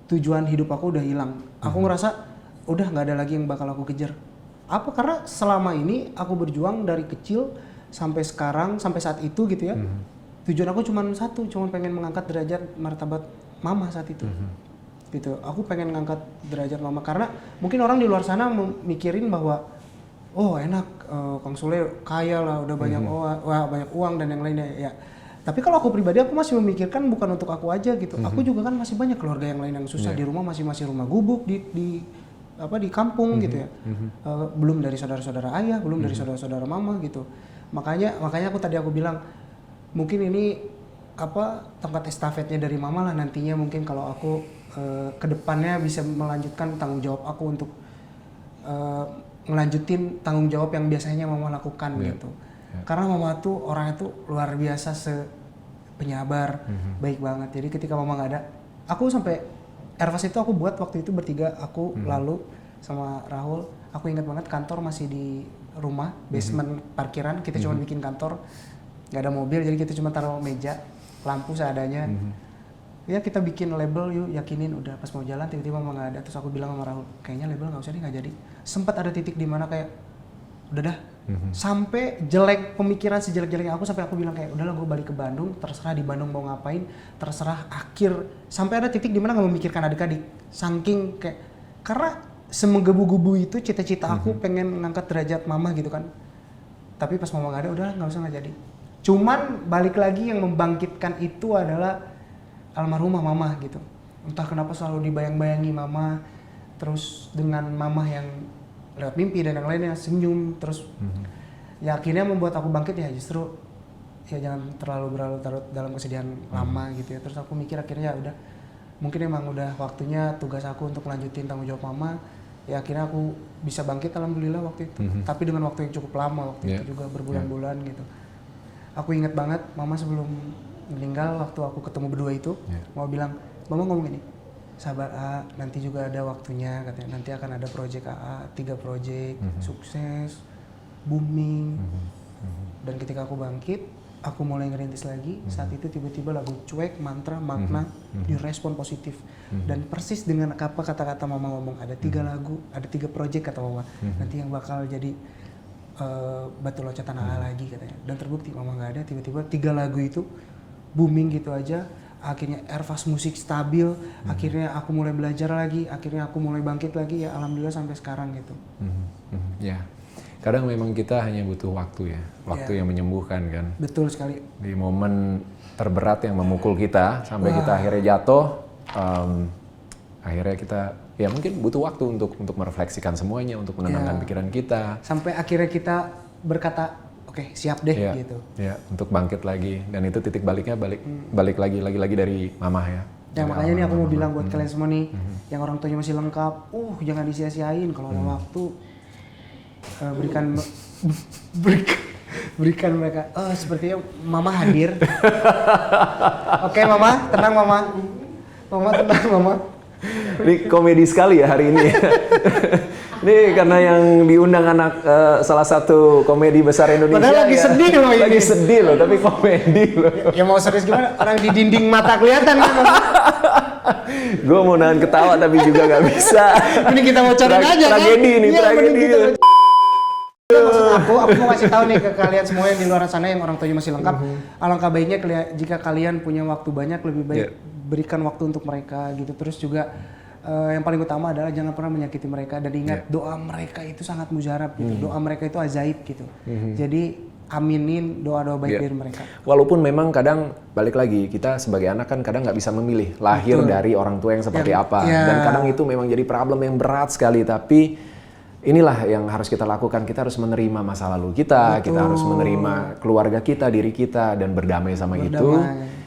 [SPEAKER 2] tujuan hidup aku udah hilang. Aku ngerasa udah nggak ada lagi yang bakal aku kejar. Apa? Karena selama ini aku berjuang dari kecil sampai sekarang, sampai saat itu gitu ya. Tujuan aku cuma satu, cuma pengen mengangkat derajat martabat mama saat itu. Gitu. Aku pengen ngangkat derajat mama karena mungkin orang di luar sana mikirin bahwa oh enak, Kang Sule kaya lah, udah banyak banyak uang dan yang lainnya ya. Tapi kalau aku pribadi aku masih memikirkan bukan untuk aku aja gitu. Aku juga kan masih banyak keluarga yang lain yang susah di rumah, masih rumah gubuk di kampung gitu ya. Belum dari saudara-saudara ayah, belum dari saudara-saudara mama gitu. Makanya aku bilang mungkin ini tongkat estafetnya dari mama lah nantinya, mungkin kalau aku kedepannya bisa melanjutkan tanggung jawab aku untuk ngelanjutin tanggung jawab yang biasanya mama lakukan gitu. Karena mama tuh orangnya tuh luar biasa penyabar, baik banget. Jadi ketika mama nggak ada, aku sampai Airfast itu aku buat waktu itu bertiga, aku lalu sama Rahul. Aku ingat banget kantor masih di rumah, basement parkiran, kita cuma bikin kantor, nggak ada mobil, jadi kita cuma taruh meja, lampu seadanya. Ya kita bikin label yuk, yakinin udah. Pas mau jalan tiba-tiba mama nggak ada, terus aku bilang sama Rahul, kayaknya label nggak usah deh, nggak jadi. Sempat ada titik di mana kayak udah dah, sampai jelek pemikiran sejelek-jeleknya aku, sampai aku bilang kayak udahlah gue balik ke Bandung, terserah di Bandung mau ngapain, terserah sampai ada titik di mana nggak memikirkan adik-adik, saking kayak karena semenggebu-gebu itu cita-cita aku pengen ngangkat derajat mama gitu kan. Tapi pas mama nggak ada, udahlah nggak usah, nggak jadi. Cuman balik lagi yang membangkitkan itu adalah almarhumah mama gitu. Entah kenapa selalu dibayang-bayangi mama, terus dengan mama yang lewat mimpi dan yang lainnya senyum terus. Ya akhirnya membuat aku bangkit ya justru ya jangan terlalu berlarut dalam kesedihan lama gitu ya. Terus aku mikir akhirnya ya udah, mungkin emang udah waktunya tugas aku untuk lanjutin tanggung jawab mama. Ya akhirnya aku bisa bangkit alhamdulillah waktu itu. Tapi dengan waktu yang cukup lama waktu itu juga berbulan-bulan gitu. Aku ingat banget mama sebelum meninggal waktu aku ketemu berdua itu, mau bilang, mama ngomong ini, sabar A, nanti juga ada waktunya katanya, nanti akan ada project AA, 3 project, sukses, booming. Dan ketika aku bangkit, aku mulai ngerintis lagi, saat itu tiba-tiba lagu Cuek, Mantra, Makna, direspon positif. Dan persis dengan apa kata-kata mama ngomong, ada 3 lagu, ada 3 project kata mama, nanti yang bakal jadi batu loncatan AA lagi katanya. Dan terbukti mama nggak ada, tiba-tiba 3 lagu itu booming gitu aja. Akhirnya Airfast musik stabil, akhirnya aku mulai belajar lagi, akhirnya aku mulai bangkit lagi, ya alhamdulillah sampai sekarang gitu.
[SPEAKER 1] Ya, kadang memang kita hanya butuh waktu ya, waktu yang menyembuhkan kan.
[SPEAKER 2] Betul sekali.
[SPEAKER 1] Di momen terberat yang memukul kita sampai kita akhirnya jatuh, akhirnya kita ya mungkin butuh waktu untuk merefleksikan semuanya, untuk menenangkan pikiran kita.
[SPEAKER 2] Sampai akhirnya kita berkata, oke, siap deh gitu.
[SPEAKER 1] Ya, untuk bangkit lagi, dan itu titik baliknya balik lagi dari mama ya.
[SPEAKER 2] Ya makanya nih aku mau bilang buat kalian semua nih, yang orang tuanya masih lengkap, jangan disia-siain kalau ada waktu, berikan mereka. Sepertinya mama hadir. Oke, mama, tenang mama. Mama tenang mama.
[SPEAKER 1] Ini komedi sekali ya hari ini. Ini karena yang diundang anak salah satu komedi besar Indonesia.
[SPEAKER 2] Padahal lagi sedih loh ini.
[SPEAKER 1] Lagi sedih loh, tapi komedi loh.
[SPEAKER 2] Ya mau serius gimana? Orang di dinding mata kelihatan kan?
[SPEAKER 1] Gue mau nahan ketawa tapi juga gak bisa.
[SPEAKER 2] Ini kita mau cari aja kan?
[SPEAKER 1] Tragedi ini, tragedi.
[SPEAKER 2] Maksud aku mau kasih tahu nih ke kalian semua yang di luar sana yang orang tuanya masih lengkap. Alangkah baiknya jika kalian punya waktu banyak, lebih baik berikan waktu untuk mereka gitu. Terus juga yang paling utama adalah jangan pernah menyakiti mereka, dan ingat doa mereka itu sangat mujarab gitu. Doa mereka itu ajaib gitu. Jadi aminin doa-doa baik dari mereka.
[SPEAKER 1] Walaupun memang kadang balik lagi kita sebagai anak kan kadang nggak bisa memilih lahir dari orang tua yang seperti apa, dan kadang itu memang jadi problem yang berat sekali. Tapi inilah yang harus kita lakukan. Kita harus menerima masa lalu kita, kita harus menerima keluarga kita, diri kita, dan berdamai sama itu.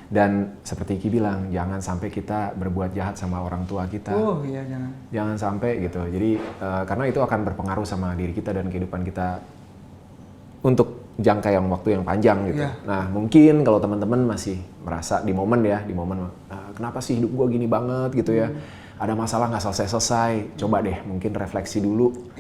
[SPEAKER 1] Dan seperti Iki bilang, jangan sampai kita berbuat jahat sama orang tua kita.
[SPEAKER 2] Iya, jangan.
[SPEAKER 1] Jangan sampai gitu. Jadi karena itu akan berpengaruh sama diri kita dan kehidupan kita untuk jangka yang waktu yang panjang gitu. Nah, mungkin kalau teman-teman masih merasa di momen kenapa sih hidup gue gini banget gitu ya. Ada masalah nggak selesai-selesai, coba deh mungkin refleksi dulu,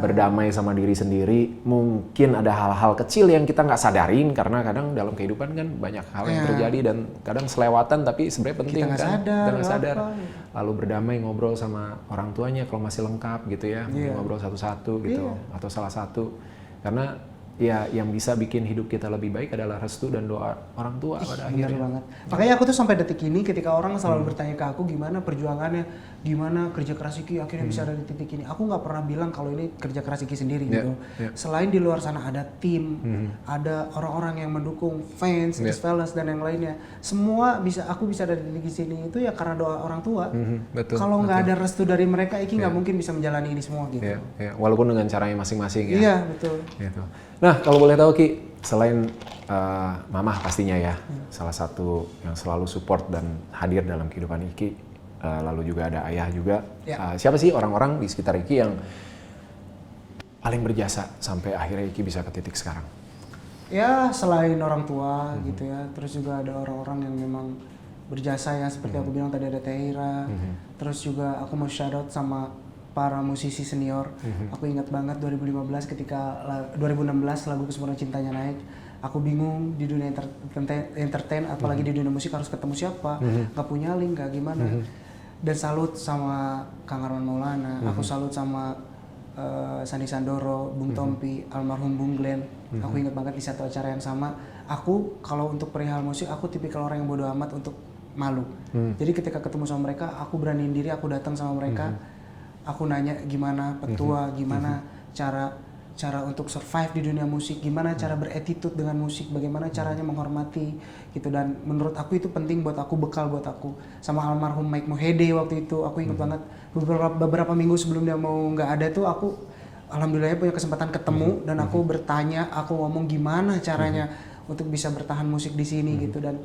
[SPEAKER 1] berdamai sama diri sendiri. Mungkin ada hal-hal kecil yang kita nggak sadarin, karena kadang dalam kehidupan kan banyak hal yang terjadi dan kadang selewatan, tapi sebenarnya penting
[SPEAKER 2] kita
[SPEAKER 1] kan, kita nggak sadar.
[SPEAKER 2] Apa?
[SPEAKER 1] Lalu berdamai, ngobrol sama orang tuanya kalau masih lengkap gitu ya, ngobrol satu-satu gitu, atau salah satu, karena ya yang bisa bikin hidup kita lebih baik adalah restu dan doa orang tua pada akhirnya.
[SPEAKER 2] Banget. Makanya aku tuh sampai detik ini ketika orang selalu bertanya ke aku gimana perjuangannya, gimana kerja keras Iki akhirnya bisa ada di titik ini. Aku nggak pernah bilang kalau ini kerja keras Iki sendiri gitu. Selain di luar sana ada tim, ada orang-orang yang mendukung, fans, fellas dan yang lainnya. Semua aku bisa ada di titik sini itu ya karena doa orang tua. Kalau nggak ada restu dari mereka, Iki nggak mungkin bisa menjalani ini semua gitu.
[SPEAKER 1] Walaupun dengan caranya masing-masing ya.
[SPEAKER 2] Iya, betul.
[SPEAKER 1] Gitu. Nah, kalau boleh tahu Ki, selain Mama pastinya ya, salah satu yang selalu support dan hadir dalam kehidupan Iki, lalu juga ada Ayah juga. Siapa sih orang-orang di sekitar Iki yang paling berjasa sampai akhirnya Iki bisa ke titik sekarang?
[SPEAKER 2] Ya selain orang tua gitu ya, terus juga ada orang-orang yang memang berjasa ya, seperti aku bilang tadi ada Teira, terus juga aku mau shout out sama para musisi senior. Aku ingat banget 2015 ketika 2016 lagu Kesempurnaan Cintanya naik, aku bingung di dunia entertain apalagi di dunia musik harus ketemu siapa, nggak punya link, nggak gimana. Dan salut sama Kang Arman Maulana, aku salut sama Sandi Sandoro, Bung Tompi, almarhum Bung Glenn. Aku ingat banget di satu acara yang sama. Aku kalau untuk perihal musik, aku tipikal orang yang bodoh amat untuk malu. Jadi ketika ketemu sama mereka, aku beraniin diri, aku datang sama mereka. Aku nanya gimana petua, gimana cara untuk survive di dunia musik, gimana cara beretitude dengan musik, bagaimana caranya menghormati gitu. Dan menurut aku itu penting buat aku, bekal buat aku. Sama almarhum Mike Mohede waktu itu, aku ingat banget beberapa minggu sebelum dia mau nggak ada tuh, aku alhamdulillah punya kesempatan ketemu dan aku bertanya, aku ngomong gimana caranya untuk bisa bertahan musik di sini gitu. Dan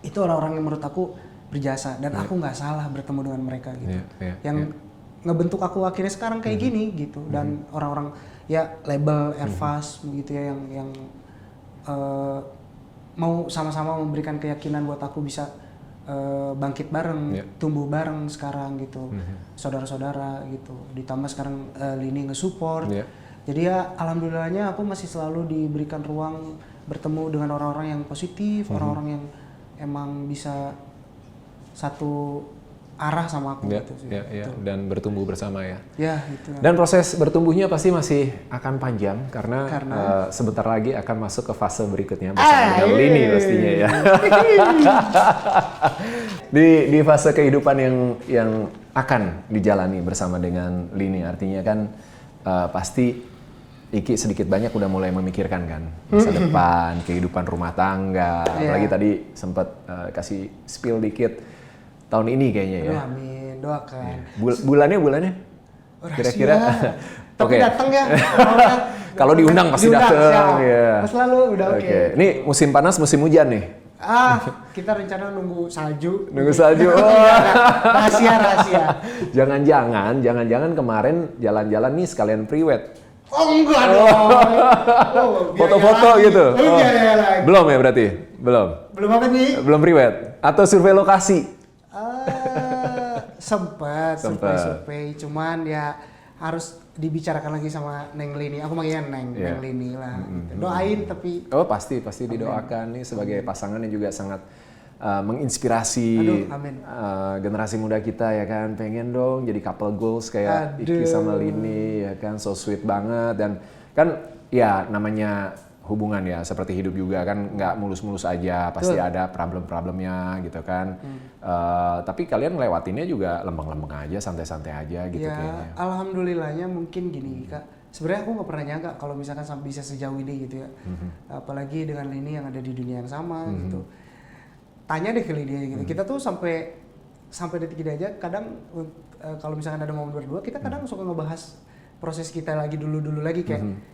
[SPEAKER 2] itu orang-orang yang menurut aku berjasa dan aku nggak salah bertemu dengan mereka gitu. Yang ngebentuk aku akhirnya sekarang kayak gini gitu. Dan orang-orang ya label Airfast gitu ya yang mau sama-sama memberikan keyakinan buat aku bisa bangkit bareng, tumbuh bareng sekarang gitu, saudara-saudara gitu. Ditambah sekarang Lini nge-support. Jadi ya alhamdulillahnya aku masih selalu diberikan ruang bertemu dengan orang-orang yang positif, orang-orang yang emang bisa satu arah sama aku gitu sih.
[SPEAKER 1] Dan bertumbuh bersama ya.
[SPEAKER 2] Ya, itu.
[SPEAKER 1] Dan proses bertumbuhnya pasti masih akan panjang karena sebentar lagi akan masuk ke fase berikutnya bersama dengan Lini pastinya ya. di fase kehidupan yang akan dijalani bersama dengan Lini, artinya kan pasti Iki sedikit banyak udah mulai memikirkan kan masa depan, kehidupan rumah tangga, apalagi tadi sempat kasih spill dikit. Tahun ini kayaknya ya.
[SPEAKER 2] Amin, doakan.
[SPEAKER 1] Bulannya? Kira-kira.
[SPEAKER 2] Tapi datang ya.
[SPEAKER 1] Kalau diundang pasti datang. Ya.
[SPEAKER 2] Selalu udah oke.
[SPEAKER 1] Ini musim panas, musim hujan nih.
[SPEAKER 2] Kita rencana nunggu salju.
[SPEAKER 1] Nunggu salju.
[SPEAKER 2] Rahasia.
[SPEAKER 1] Jangan-jangan kemarin jalan-jalan nih sekalian pre-wed.
[SPEAKER 2] Oh enggak dong.
[SPEAKER 1] Foto-foto gitu.
[SPEAKER 2] Lagi.
[SPEAKER 1] Belum ya berarti? Belum
[SPEAKER 2] apa nih?
[SPEAKER 1] Belum pre-wed atau survei lokasi?
[SPEAKER 2] Sempat survei, cuman ya harus dibicarakan lagi sama Neng Lini. Aku manggilnya Neng Lini lah. Doain tapi.
[SPEAKER 1] Oh pasti didoakan nih sebagai pasangan yang juga sangat menginspirasi generasi muda kita ya kan. Pengen dong jadi couple goals kayak Iki sama Lini ya kan, so sweet banget. Dan kan ya namanya hubungan ya seperti hidup juga kan, nggak mulus-mulus aja, pasti ada problem-problemnya gitu kan. Tapi kalian lewatinnya juga lempeng-lempeng aja, santai-santai aja gitu
[SPEAKER 2] ya,
[SPEAKER 1] kayaknya.
[SPEAKER 2] Alhamdulillahnya mungkin gini Kak, sebenarnya aku nggak pernah nyangka kalau misalkan bisa sejauh ini gitu ya. Apalagi dengan Lini yang ada di dunia yang sama gitu. Tanya deh ke Lini gitu. Kita tuh sampai detik ini aja kadang kalau misalkan ada momen berdua, kita kadang suka ngebahas proses kita lagi dulu lagi kayak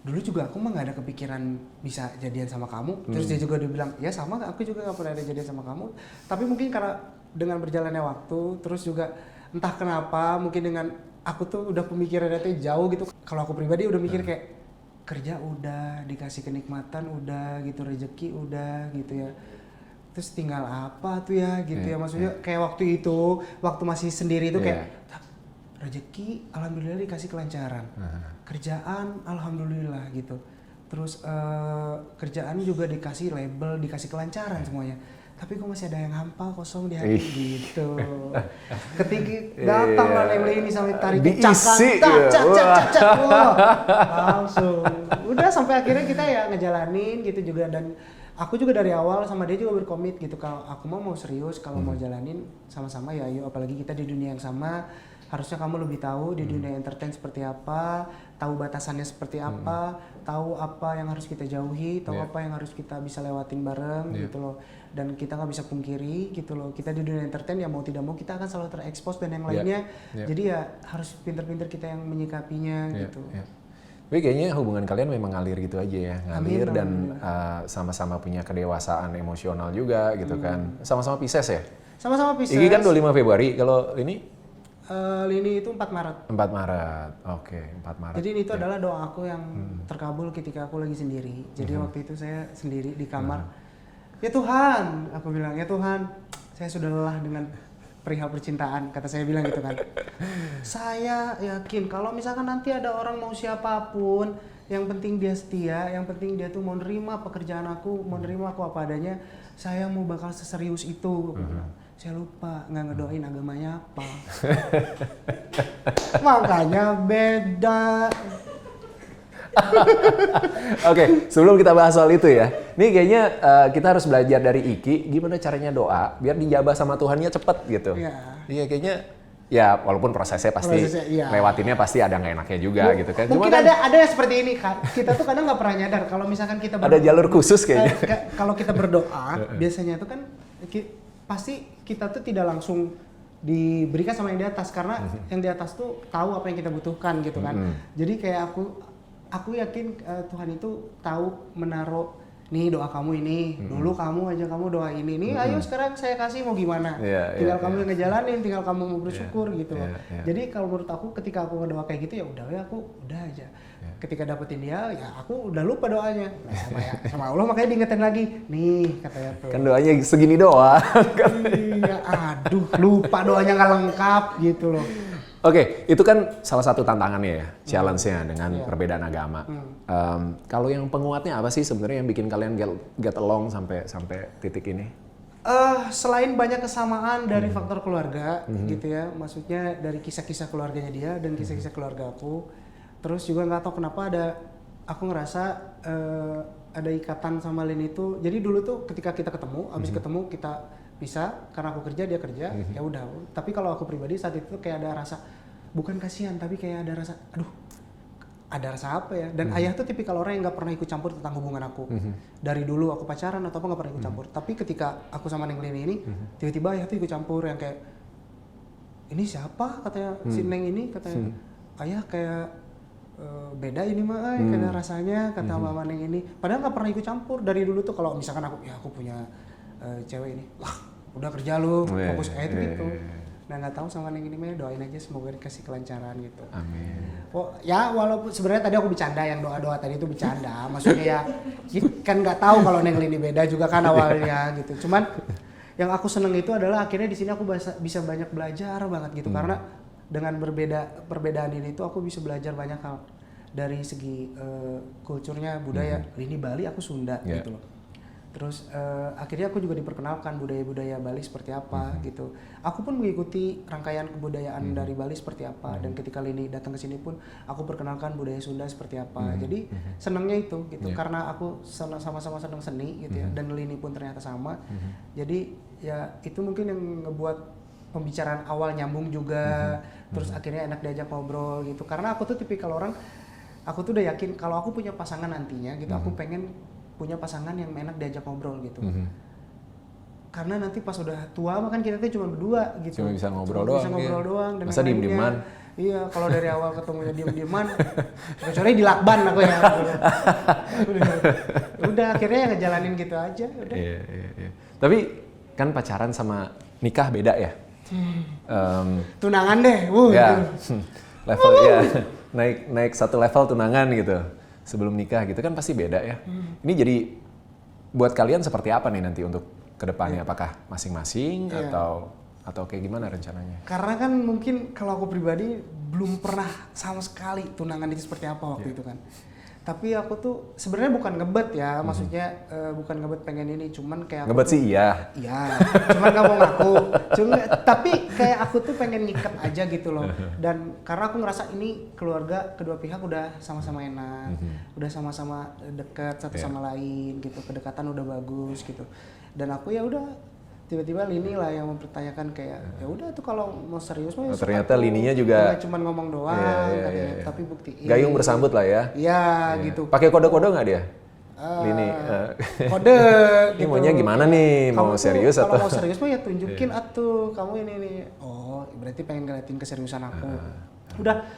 [SPEAKER 2] dulu juga aku mah nggak ada kepikiran bisa jadian sama kamu. Terus dia juga bilang ya sama, aku juga nggak pernah ada jadian sama kamu. Tapi mungkin karena dengan berjalannya waktu, terus juga entah kenapa mungkin dengan aku tuh udah pemikirannya tuh jauh gitu. Kalau aku pribadi udah mikir kayak kerja udah, dikasih kenikmatan udah gitu, rezeki udah gitu ya. Terus tinggal apa tuh ya gitu ya, maksudnya kayak waktu itu, waktu masih sendiri itu kayak rezeki alhamdulillah dikasih kelancaran, kerjaan alhamdulillah gitu, terus kerjaan juga dikasih label, dikasih kelancaran semuanya, tapi kok masih ada yang hampa kosong di hati gitu. Ketika datang lah Lini sampai tarik
[SPEAKER 1] diisi
[SPEAKER 2] langsung udah sampai akhirnya kita ya ngejalanin gitu juga. Dan aku juga dari awal sama dia juga berkomit gitu, kalau aku mau serius, kalau mau jalanin sama-sama ya ayo, apalagi kita di dunia yang sama. Harusnya kamu lebih tahu di dunia entertain seperti apa, tahu batasannya seperti apa, tahu apa yang harus kita jauhi, tahu apa yang harus kita bisa lewatin bareng gitu loh. Dan kita nggak bisa pungkiri gitu loh, kita di dunia entertain ya mau tidak mau kita akan selalu terekspos dan yang lainnya. Jadi ya harus pinter-pinter kita yang menyikapinya gitu.
[SPEAKER 1] Tapi kayaknya hubungan kalian memang ngalir gitu aja ya, ngalir. Dan sama-sama punya kedewasaan emosional juga gitu kan. Sama-sama Pisces ya?
[SPEAKER 2] Sama-sama Pisces.
[SPEAKER 1] Iki kan 25 Februari, kalau ini?
[SPEAKER 2] Lini itu 4 Maret.
[SPEAKER 1] 4 Maret. Oke, 4 Maret.
[SPEAKER 2] Jadi itu adalah doa aku yang terkabul ketika aku lagi sendiri. Jadi waktu itu saya sendiri di kamar. Ya Tuhan, aku bilang, ya Tuhan, saya sudah lelah dengan perihal percintaan, kata saya bilang gitu kan. Saya yakin kalau misalkan nanti ada orang mau siapapun, yang penting dia setia, yang penting dia tuh mau nerima pekerjaan aku, mau nerima aku apa adanya, saya mau bakal seserius itu. Aku bilang. Saya lupa nggak ngedoain agamanya apa. Makanya beda.
[SPEAKER 1] Oke, sebelum kita bahas soal itu ya, nih kayaknya kita harus belajar dari Iki gimana caranya doa biar dijabah sama Tuhannya cepet gitu. Iya kayaknya ya walaupun prosesnya pasti lewatinnya pasti ada nggak enaknya juga gitu kan.
[SPEAKER 2] Mungkin
[SPEAKER 1] Cuma kan
[SPEAKER 2] ada yang seperti ini kan. Kita tuh kadang nggak pernah nyadar kalau misalkan kita
[SPEAKER 1] ada jalur khusus kayaknya.
[SPEAKER 2] Kalau kita berdoa biasanya itu kan pasti kita tuh tidak langsung diberikan sama yang di atas karena yang di atas tuh tahu apa yang kita butuhkan gitu kan. Jadi kayak aku yakin Tuhan itu tahu menaruh nih doa kamu ini, dulu kamu doa ini, nih ayo sekarang saya kasih mau gimana, tinggal kamu yang ngejalanin, tinggal kamu mau bersyukur gitu loh. Jadi kalau menurut aku ketika aku ngedoa kayak gitu ya udah aku udah aja. Ketika dapetin dia ya aku udah lupa doanya. Nah, sama Allah makanya diingetin lagi, nih katanya tuh.
[SPEAKER 1] Kan doanya segini doang.
[SPEAKER 2] Iya, aduh lupa doanya nggak lengkap gitu loh.
[SPEAKER 1] Oke, itu kan salah satu tantangannya ya, challenge-nya dengan perbedaan agama. Kalau yang penguatnya apa sih sebenarnya yang bikin kalian get along sampai titik ini?
[SPEAKER 2] Selain banyak kesamaan dari faktor keluarga, gitu ya, maksudnya dari kisah-kisah keluarganya dia dan kisah-kisah keluarga aku, terus juga nggak tahu kenapa aku ngerasa ada ikatan sama Lin itu. Jadi dulu tuh ketika kita ketemu, abis ketemu kita bisa karena aku kerja dia kerja, ya udah. Tapi kalau aku pribadi saat itu kayak ada rasa bukan kasihan tapi kayak ada rasa aduh ada rasa apa ya. Dan ayah tuh tipikal orang yang nggak pernah ikut campur tentang hubungan aku. Dari dulu aku pacaran atau apa nggak pernah ikut campur. Tapi ketika aku sama Neng Lini ini tiba-tiba ayah tuh ikut campur yang kayak ini siapa katanya si Neng ini katanya ayah kayak beda ini mah kayak rasanya kata mama Neng ini. Padahal nggak pernah ikut campur dari dulu tuh kalau misalkan aku punya cewek ini, wah udah kerja lu, fokus kayak gitu. Nah nggak tahu sama Neng ini mah doain aja semoga dikasih kelancaran gitu.
[SPEAKER 1] Amin.
[SPEAKER 2] Oh ya walaupun sebenarnya tadi aku bercanda yang doa tadi itu bercanda, maksudnya ya kan nggak tahu kalau Neng ini beda juga kan awalnya gitu. Cuman yang aku seneng itu adalah akhirnya di sini aku bisa banyak belajar banget gitu karena dengan perbedaan ini itu aku bisa belajar banyak hal dari segi kulturnya budaya. Lini Bali aku Sunda gitu loh. Terus akhirnya aku juga diperkenalkan budaya-budaya Bali seperti apa gitu. Aku pun mengikuti rangkaian kebudayaan dari Bali seperti apa dan ketika Lini datang ke sini pun aku perkenalkan budaya Sunda seperti apa. Jadi senangnya itu gitu karena aku sama-sama senang seni gitu ya dan Lini pun ternyata sama. Jadi ya itu mungkin yang ngebuat pembicaraan awal nyambung juga. Terus akhirnya enak diajak ngobrol gitu. Karena aku tuh tipikal orang aku tuh udah yakin kalau aku punya pasangan nantinya gitu aku pengen punya pasangan yang enak diajak ngobrol gitu. Karena nanti pas udah tua mah kan kita tuh cuma berdua gitu.
[SPEAKER 1] Cuma bisa ngobrol doang.
[SPEAKER 2] Bisa ngobrol doang. Dan
[SPEAKER 1] masa diem-dieman?
[SPEAKER 2] Iya, kalau dari awal ketemunya diem-dieman, kecuali di lakban aku ya. Udah akhirnya ya ngejalanin gitu aja. Udah.
[SPEAKER 1] Iya. Tapi kan pacaran sama nikah beda ya?
[SPEAKER 2] Tunangan deh,
[SPEAKER 1] ya.
[SPEAKER 2] gitu.
[SPEAKER 1] Level ya naik satu level tunangan gitu. Sebelum nikah gitu kan pasti beda ya. Ini jadi buat kalian seperti apa nih nanti untuk kedepannya? Apakah masing-masing atau kayak gimana rencananya?
[SPEAKER 2] Karena kan mungkin kalau aku pribadi belum pernah sama sekali tunangan itu seperti apa waktu itu kan. Tapi aku tuh sebenarnya bukan ngebet ya, maksudnya bukan ngebet pengen ini, cuman kayak
[SPEAKER 1] ngebet sih iya.
[SPEAKER 2] Iya, cuman nggak mau ngaku. Tapi kayak aku tuh pengen ngikat aja gitu loh. Dan karena aku ngerasa ini keluarga kedua pihak udah sama-sama enak, udah sama-sama dekat satu sama lain gitu, kedekatan udah bagus gitu. Dan aku ya udah tiba-tiba Lini lah yang mempertanyakan kayak ya udah tuh kalau mau serius mah
[SPEAKER 1] ternyata Lininya juga
[SPEAKER 2] cuma ngomong doang tapi buktiin
[SPEAKER 1] gayung bersambut lah ya.
[SPEAKER 2] Iya gitu.
[SPEAKER 1] Pakai kode-kode nggak dia? Lini
[SPEAKER 2] kode
[SPEAKER 1] ini
[SPEAKER 2] gitu.
[SPEAKER 1] maunya gimana nih? Mau serius atau?
[SPEAKER 2] Kalau mau serius mah ya tunjukin atuh kamu ini nih. Oh berarti pengen ngeliatin keseriusan aku. Udah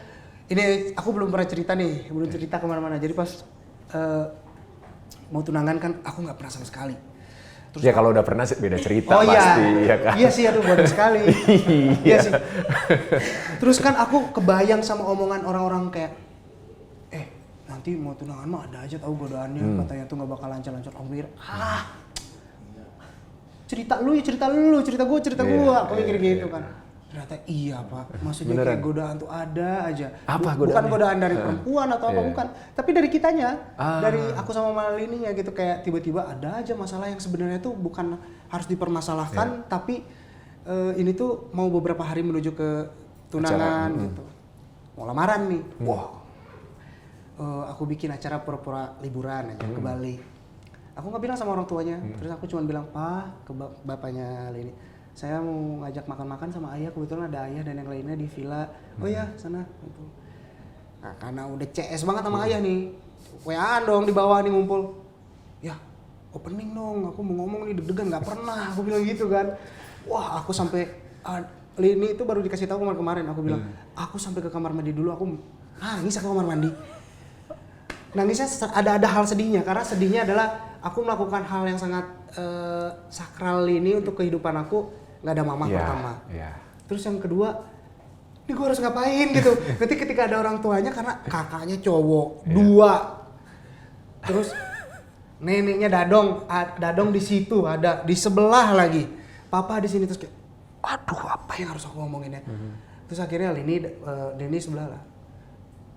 [SPEAKER 2] ini aku belum pernah cerita kemana-mana. Jadi pas mau tunangan kan aku nggak pernah sama sekali.
[SPEAKER 1] Ya kalau udah pernah beda cerita
[SPEAKER 2] Oh
[SPEAKER 1] pasti,
[SPEAKER 2] iya,
[SPEAKER 1] ya kan?
[SPEAKER 2] iya sih, aduh bodoh sekali.
[SPEAKER 1] Iya.
[SPEAKER 2] Iya sih. Terus kan aku kebayang sama omongan orang-orang kayak, nanti mau tunangan mah ada aja tahu godaannya, katanya tuh nggak bakal lancar-lancar. Aku mikir, cerita lu, cerita gue, aku mikir gitu kan. Ternyata iya Pak, maksudnya
[SPEAKER 1] Beneran?
[SPEAKER 2] kayak godaan tuh ada aja.
[SPEAKER 1] Apa
[SPEAKER 2] Bukan
[SPEAKER 1] godaannya?
[SPEAKER 2] godaan dari perempuan atau apa, bukan. Tapi dari kitanya,
[SPEAKER 1] Ah.
[SPEAKER 2] dari aku sama Malininya gitu, kayak tiba-tiba ada aja masalah yang sebenarnya tuh bukan harus dipermasalahkan, tapi ini tuh mau beberapa hari menuju ke tunangan gitu. Mau lamaran nih, aku bikin acara pura-pura liburan aja ke Bali. Aku nggak bilang sama orang tuanya, terus aku cuma bilang, Pak, ke bapaknya Lini, saya mau ngajak makan-makan sama ayah, kebetulan ada ayah dan yang lainnya di villa. Oh ya, sana. Gitu. Nah, karena udah CS banget sama ayah nih, WA dong di bawah nih ngumpul. Ya, opening dong, aku mau ngomong nih deg-degan, nggak pernah, aku bilang gitu kan. Wah, aku sampai Lini itu baru dikasih tahu kemarin, aku bilang, aku sampai ke kamar mandi dulu, aku nangis ke kamar mandi. Nangisnya ada hal sedihnya, karena sedihnya adalah aku melakukan hal yang sangat sakral ini untuk kehidupan aku. Nggak ada mama pertama. Terus yang kedua, ini gue harus ngapain gitu. Nanti ketika ada orang tuanya, karena kakaknya cowok, 2. Terus neneknya dadong di situ ada, di sebelah lagi. Papa di sini, terus kayak, aduh apa yang harus aku ngomongin ya. Terus akhirnya Denny sebelah lah.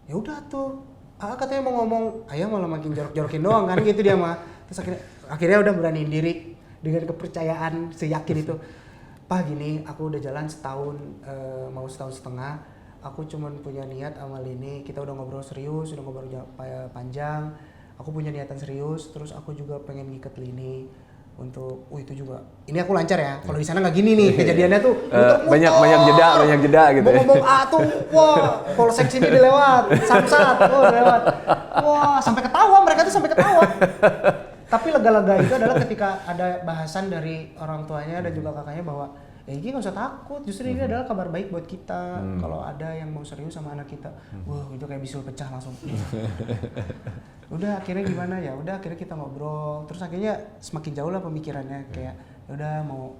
[SPEAKER 2] Ya udah tuh, katanya mau ngomong, ayah malah makin jorok-jorokin doang kan gitu dia mah. Terus akhirnya udah beraniin diri dengan kepercayaan seyakin itu. Pak gini, aku udah jalan setahun, mau setahun setengah. Aku cuman punya niat sama Lini, kita udah ngobrol serius, udah ngobrol panjang. Aku punya niatan serius, terus aku juga pengen ngiket Lini untuk, itu juga. Ini aku lancar ya. Kalau di sana nggak gini nih kejadiannya tuh.
[SPEAKER 1] Banyak jeda gitu.
[SPEAKER 2] Mau ngomong tuh, wah, polsek sini dilewat, samsat, lewat. Wah, sampai ketawa, mereka tuh sampai ketawa. Tapi lega-lega itu adalah ketika ada bahasan dari orang tuanya dan juga kakaknya bahwa ini nggak usah takut, justru ini adalah kabar baik buat kita. Kalau ada yang mau serius sama anak kita, wah itu kayak bisul pecah langsung. Udah akhirnya gimana ya? Udah akhirnya kita ngobrol. Terus akhirnya semakin jauh lah pemikirannya, kayak udah mau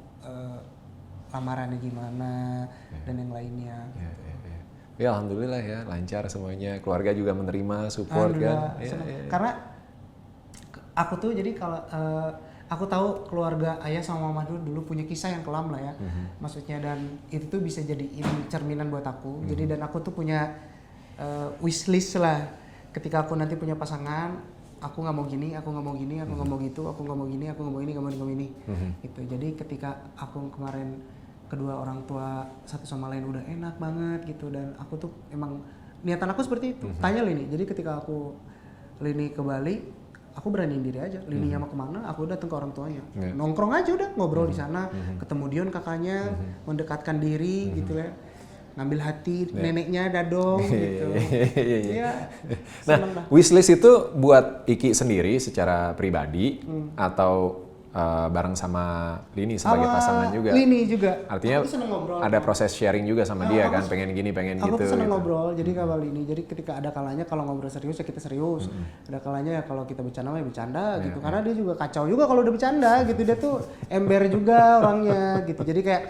[SPEAKER 2] lamarannya gimana dan yang lainnya.
[SPEAKER 1] Ya alhamdulillah ya lancar semuanya, keluarga juga menerima, support kan.
[SPEAKER 2] Karena aku tuh jadi kalau aku tahu keluarga ayah sama mama dulu punya kisah yang kelam lah ya, maksudnya, dan itu tuh bisa jadi cerminan buat aku. Jadi dan aku tuh punya wishlist lah, ketika aku nanti punya pasangan, aku nggak mau gini, aku nggak mau gini, aku nggak mau gitu, aku nggak mau gini, aku nggak mau ini, nggak mau ini, gitu. Jadi ketika aku kemarin kedua orang tua satu sama lain udah enak banget gitu, dan aku tuh emang niatan aku seperti itu. Tanya Lini, jadi ketika aku Lini ke Bali, aku beraniin diri aja. Lininya mau kemana, aku datang ke orang tuanya. Nongkrong aja udah, ngobrol di sana. Ketemu Dion kakaknya, mendekatkan diri gitu ya. Ngambil hati neneknya dadong gitu. Iya.
[SPEAKER 1] Nah, wishlist itu buat Iki sendiri secara pribadi atau bareng sama Lini sebagai pasangan juga?
[SPEAKER 2] Lini juga.
[SPEAKER 1] Artinya
[SPEAKER 2] ngobrol,
[SPEAKER 1] ada proses sharing juga sama dia kan, pengen gini, pengen gitu.
[SPEAKER 2] Aku tuh seneng ngobrol, jadi kalau Lini, jadi ketika ada kalanya kalau ngobrol serius ya kita serius, ada kalanya ya kalau kita bercanda ya bercanda gitu, karena dia juga kacau juga kalau udah bercanda gitu, dia tuh ember juga orangnya gitu, jadi kayak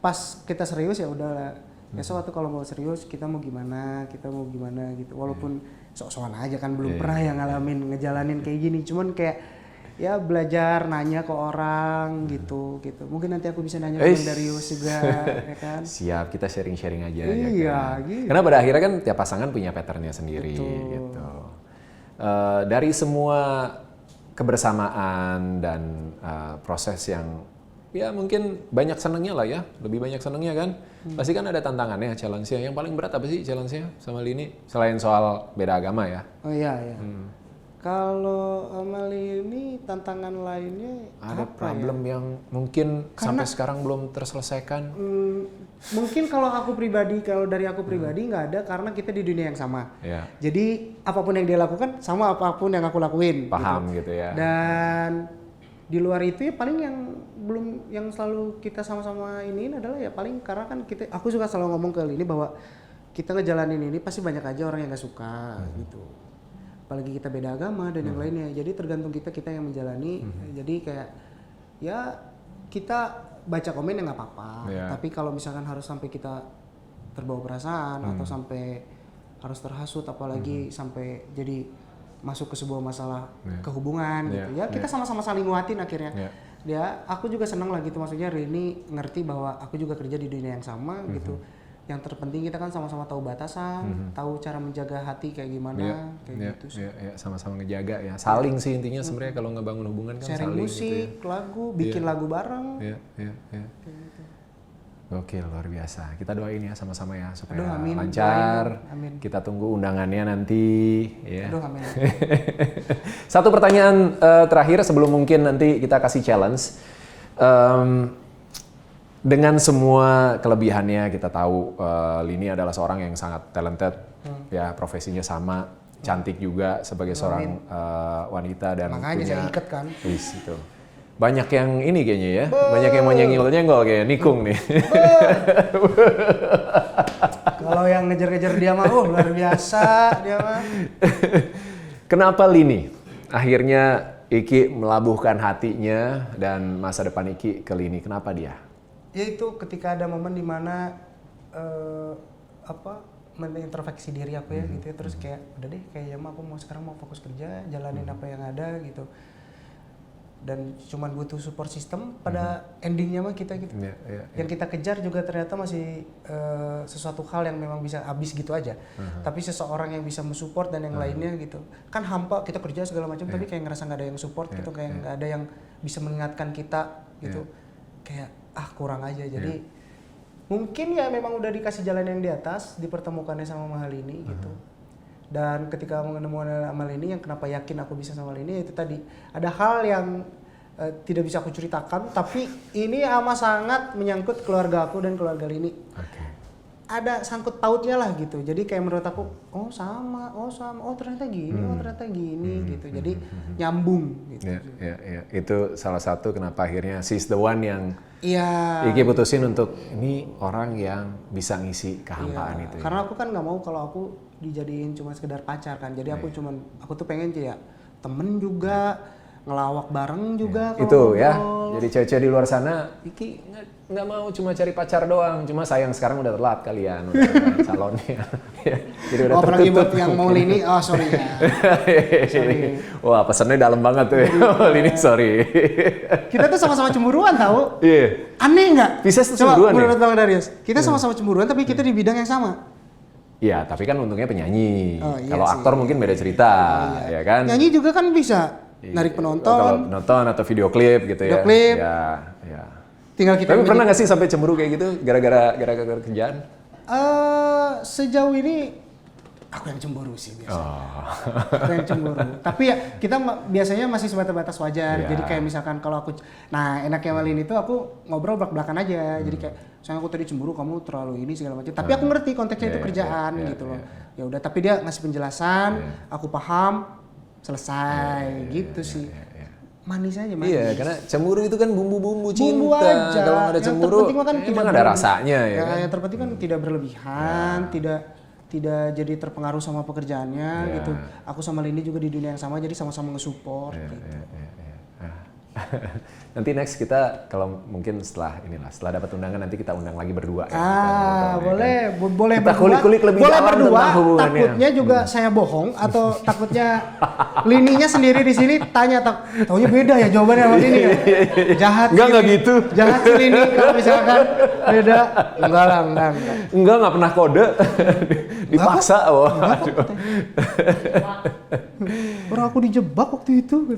[SPEAKER 2] pas kita serius ya udah, ya suatu kalau mau serius kita mau gimana gitu, walaupun sok-sokan aja kan belum pernah yang ngalamin ngejalanin kayak gini, cuman kayak ya belajar nanya ke orang gitu. Mungkin nanti aku bisa nanya ke Darius juga, ya kan?
[SPEAKER 1] Siap, kita sharing-sharing aja.
[SPEAKER 2] Iya,
[SPEAKER 1] ya kan?
[SPEAKER 2] gitu.
[SPEAKER 1] Karena pada akhirnya kan tiap pasangan punya patternnya sendiri. Gitu. Dari semua kebersamaan dan proses yang ya mungkin banyak senengnya lah ya, lebih banyak senengnya kan. Pasti kan ada tantangannya, challenge-nya. Yang paling berat apa sih challenge-nya sama Lini? Selain soal beda agama ya?
[SPEAKER 2] Oh iya. Kalau sama Lini tantangan lainnya
[SPEAKER 1] ada
[SPEAKER 2] apa
[SPEAKER 1] problem yang mungkin sampai sekarang belum terselesaikan?
[SPEAKER 2] Mungkin kalau dari aku pribadi nggak ada, karena kita di dunia yang sama.
[SPEAKER 1] Ya.
[SPEAKER 2] Jadi apapun yang dia lakukan sama apapun yang aku lakuin.
[SPEAKER 1] Paham gitu ya.
[SPEAKER 2] Dan di luar itu ya paling yang selalu kita sama-sama ini adalah ya paling, karena kan aku suka selalu ngomong ke Lini bahwa kita ngejalanin ini pasti banyak aja orang yang nggak suka gitu. Apalagi kita beda agama dan yang lainnya, jadi tergantung kita yang menjalani. Jadi kayak ya kita baca komen ya nggak apa-apa. Tapi kalau misalkan harus sampai kita terbawa perasaan atau sampai harus terhasut, apalagi sampai jadi masuk ke sebuah masalah kehubungan gitu. Ya kita sama-sama saling nguatin akhirnya. Aku juga senang lah gitu, maksudnya Rini ngerti bahwa aku juga kerja di dunia yang sama gitu. Yang terpenting kita kan sama-sama tahu batasan, tahu cara menjaga hati kayak gimana, kayak gitu sih.
[SPEAKER 1] Sama-sama ngejaga ya. Saling sih intinya sebenarnya kalau ngebangun hubungan kan
[SPEAKER 2] sharing
[SPEAKER 1] saling
[SPEAKER 2] musik,
[SPEAKER 1] gitu
[SPEAKER 2] lagu, bikin lagu bareng.
[SPEAKER 1] Kayak gitu. Oke, luar biasa. Kita doain ya sama-sama ya supaya
[SPEAKER 2] amin.
[SPEAKER 1] lancar.
[SPEAKER 2] Amin.
[SPEAKER 1] Kita tunggu undangannya nanti ya.
[SPEAKER 2] Amin.
[SPEAKER 1] Satu pertanyaan terakhir sebelum mungkin nanti kita kasih challenge. Dengan semua kelebihannya kita tahu Lini adalah seorang yang sangat talented, ya profesinya sama, cantik juga sebagai seorang wanita dan
[SPEAKER 2] makanya
[SPEAKER 1] punya.
[SPEAKER 2] saya ikat kan.
[SPEAKER 1] Itu. Banyak yang ini kayaknya ya, banyak yang mau nyenggol kayak nikung nih.
[SPEAKER 2] Kalau yang ngejar-ngejar dia mah, luar biasa dia mah.
[SPEAKER 1] Kenapa Lini akhirnya Iki melabuhkan hatinya dan masa depan Iki ke Lini? Kenapa dia?
[SPEAKER 2] Ya itu ketika ada momen dimana menintrospeksi diri aku ya gitu ya, terus kayak udah deh kayaknya mah aku sekarang mau fokus kerja, jalanin apa yang ada gitu, dan cuman butuh support system pada endingnya mah kita gitu. Yang kita kejar juga ternyata masih sesuatu hal yang memang bisa habis gitu aja, tapi seseorang yang bisa mensupport dan yang lainnya gitu kan hampa, kita kerja segala macam tapi kayak ngerasa nggak ada yang support gitu, kayak nggak ada yang bisa mengingatkan kita gitu, kayak kurang aja. Jadi mungkin ya memang udah dikasih jalan yang di atas, dipertemukannya sama Mahalini gitu. Dan ketika menemukan Mahalini, yang kenapa yakin aku bisa sama Mahalini, itu tadi ada hal yang tidak bisa aku ceritakan, tapi ini amat sangat menyangkut keluarga aku dan keluarga Lini. Ada sangkut pautnya lah gitu. Jadi kayak menurut aku, sama, ternyata gini, gitu. Jadi nyambung gitu.
[SPEAKER 1] Itu salah satu kenapa akhirnya she's the one yang Iki putusin untuk ini orang yang bisa ngisi kehampaan itu.
[SPEAKER 2] Karena aku kan nggak mau kalau aku dijadiin cuma sekedar pacar kan. Jadi aku tuh pengen ya temen juga, ngelawak bareng juga.
[SPEAKER 1] Itu ya. Jadi cewek-cewek di luar sana, Iki nggak mau cuma cari pacar doang. Cuma sayang sekarang udah telat kalian, udah calonnya. Jadi udah tertutup.
[SPEAKER 2] Apalagi buat yang mau Lini, sorry ya.
[SPEAKER 1] Sorry. Wah pesannya dalam banget tuh ya. Lini sorry.
[SPEAKER 2] Kita tuh sama-sama cemburuan tau. Aneh nggak?
[SPEAKER 1] Pisces tuh cemburuan
[SPEAKER 2] menurut Bang Darius. Kita sama-sama cemburuan tapi kita di bidang yang sama.
[SPEAKER 1] Iya, tapi kan untungnya penyanyi. Kalau aktor mungkin beda cerita, ya kan?
[SPEAKER 2] Nyanyi juga kan bisa narik penonton.
[SPEAKER 1] Kalau penonton atau video klip gitu ya.
[SPEAKER 2] Video klip.
[SPEAKER 1] Ya.
[SPEAKER 2] Tinggal kita.
[SPEAKER 1] Tapi pernah nggak sih sampai cemburu kayak gitu gara-gara kerjaan?
[SPEAKER 2] Sejauh ini aku yang cemburu sih biasanya. Aku yang cemburu. Tapi ya kita biasanya masih sebatas wajar. Jadi kayak misalkan kalau aku, enaknya Malin itu aku ngobrol belak-belakan aja. Jadi kayak, misalnya aku tadi cemburu, kamu terlalu ini segala macam. Tapi aku ngerti konteksnya itu kerjaan gitu loh. Ya udah, tapi dia ngasih penjelasan, aku paham, selesai gitu sih. Manis aja, manis.
[SPEAKER 1] Iya, karena cemburu itu kan bumbu-bumbu cinta.
[SPEAKER 2] Bumbu aja.
[SPEAKER 1] Kalau nggak ada cemburu, emang ada rasanya ya kan?
[SPEAKER 2] Yang terpenting kan tidak berlebihan, tidak jadi terpengaruh sama pekerjaannya gitu. Aku sama Lini juga di dunia yang sama, jadi sama-sama nge-support gitu.
[SPEAKER 1] Nanti next kita kalau mungkin setelah dapat undangan nanti kita undang lagi berdua ya.
[SPEAKER 2] Boleh, boleh
[SPEAKER 1] kita
[SPEAKER 2] berdua.
[SPEAKER 1] kulik-kulik lebih
[SPEAKER 2] boleh
[SPEAKER 1] dalam
[SPEAKER 2] berdua,
[SPEAKER 1] tentang hubungannya.
[SPEAKER 2] Takutnya juga saya bohong atau takutnya Lininya sendiri di sini taunya beda ya jawabannya sama Lini ya. Jahat.
[SPEAKER 1] Enggak gitu.
[SPEAKER 2] Jahat sih Lini kalau misalkan beda. Enggak
[SPEAKER 1] pernah kode. Dipaksa.
[SPEAKER 2] Orang aku dijebak waktu itu.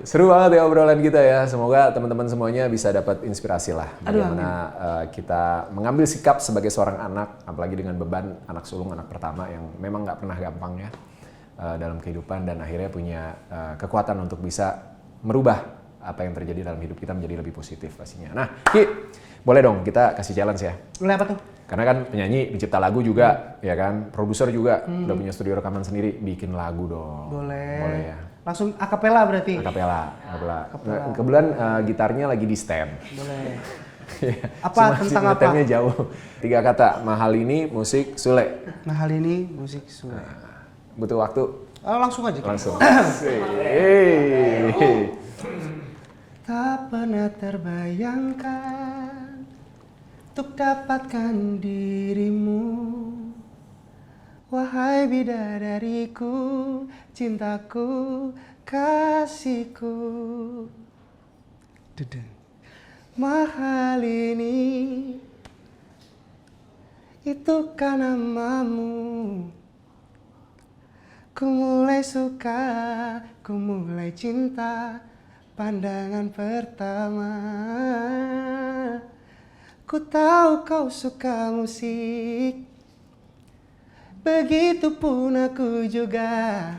[SPEAKER 1] Seru banget ya obrolan kita ya. Semoga teman-teman semuanya bisa dapat inspirasi lah. Bagaimana kita mengambil sikap sebagai seorang anak, apalagi dengan beban anak sulung, anak pertama yang memang nggak pernah gampang ya dalam kehidupan, dan akhirnya punya kekuatan untuk bisa merubah apa yang terjadi dalam hidup kita menjadi lebih positif pastinya. Nah, Ki, boleh dong kita kasih challenge ya.
[SPEAKER 2] Boleh apa tuh?
[SPEAKER 1] Karena kan penyanyi, pencipta lagu juga, ya kan, produser juga, udah punya studio rekaman sendiri, bikin lagu dong.
[SPEAKER 2] Boleh
[SPEAKER 1] ya.
[SPEAKER 2] Langsung akapela berarti?
[SPEAKER 1] Akapela. Kebetulan gitarnya lagi di stand.
[SPEAKER 2] Boleh.
[SPEAKER 1] Apa tentang apa? Temanya jauh. 3 kata, Mahalini, musik, Sule.
[SPEAKER 2] Mahalini, musik, Sule.
[SPEAKER 1] Butuh waktu?
[SPEAKER 2] Langsung aja.
[SPEAKER 1] Langsung.
[SPEAKER 2] Tak pernah terbayangkan untuk dapatkan dirimu, wahai bidadariku, cintaku, kasihku. Mahal ini itu kan namamu. Ku mulai suka, ku mulai cinta, pandangan pertama. Ku tahu kau suka musik, begitupun aku juga.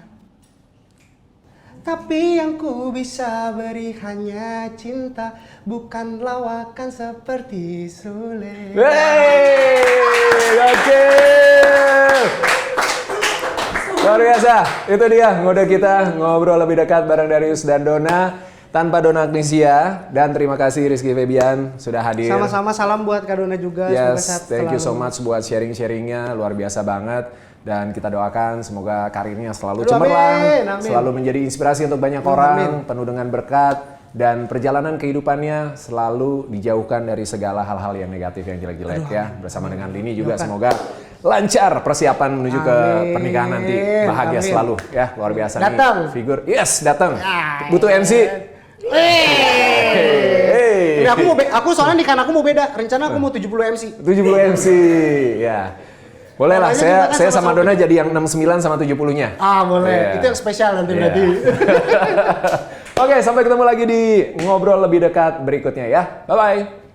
[SPEAKER 2] Tapi yang ku bisa beri hanya cinta, bukan lawakan seperti Sule.
[SPEAKER 1] Oke. Luar biasa, itu dia ngode kita ngobrol lebih dekat bareng Darius dan Dona tanpa Dona Agnesia. Dan terima kasih Rizky Febian sudah hadir.
[SPEAKER 2] Sama-sama, salam buat Kak Dona juga.
[SPEAKER 1] Yes, thank you so much buat sharing-sharingnya, luar biasa banget. Dan kita doakan semoga karirnya selalu cemerlang, selalu menjadi inspirasi untuk banyak orang, penuh dengan berkat, dan perjalanan kehidupannya selalu dijauhkan dari segala hal-hal yang negatif, yang jelek-jelek ya. Bersama dengan Lini juga semoga lancar persiapan menuju ke pernikahan nanti, bahagia selalu ya, luar biasa
[SPEAKER 2] datang.
[SPEAKER 1] nih figur. Yes, datang. Butuh MC.
[SPEAKER 2] Ini aku soalnya nikahan aku mau beda. Rencana aku mau 70 MC.
[SPEAKER 1] 70 MC, ya. Boleh lah, saya sama Dona jadi yang 69 sama 70-nya.
[SPEAKER 2] Ah, boleh. Itu yang spesial nanti berarti.
[SPEAKER 1] Oke, sampai ketemu lagi di ngobrol lebih dekat berikutnya ya. Bye-bye.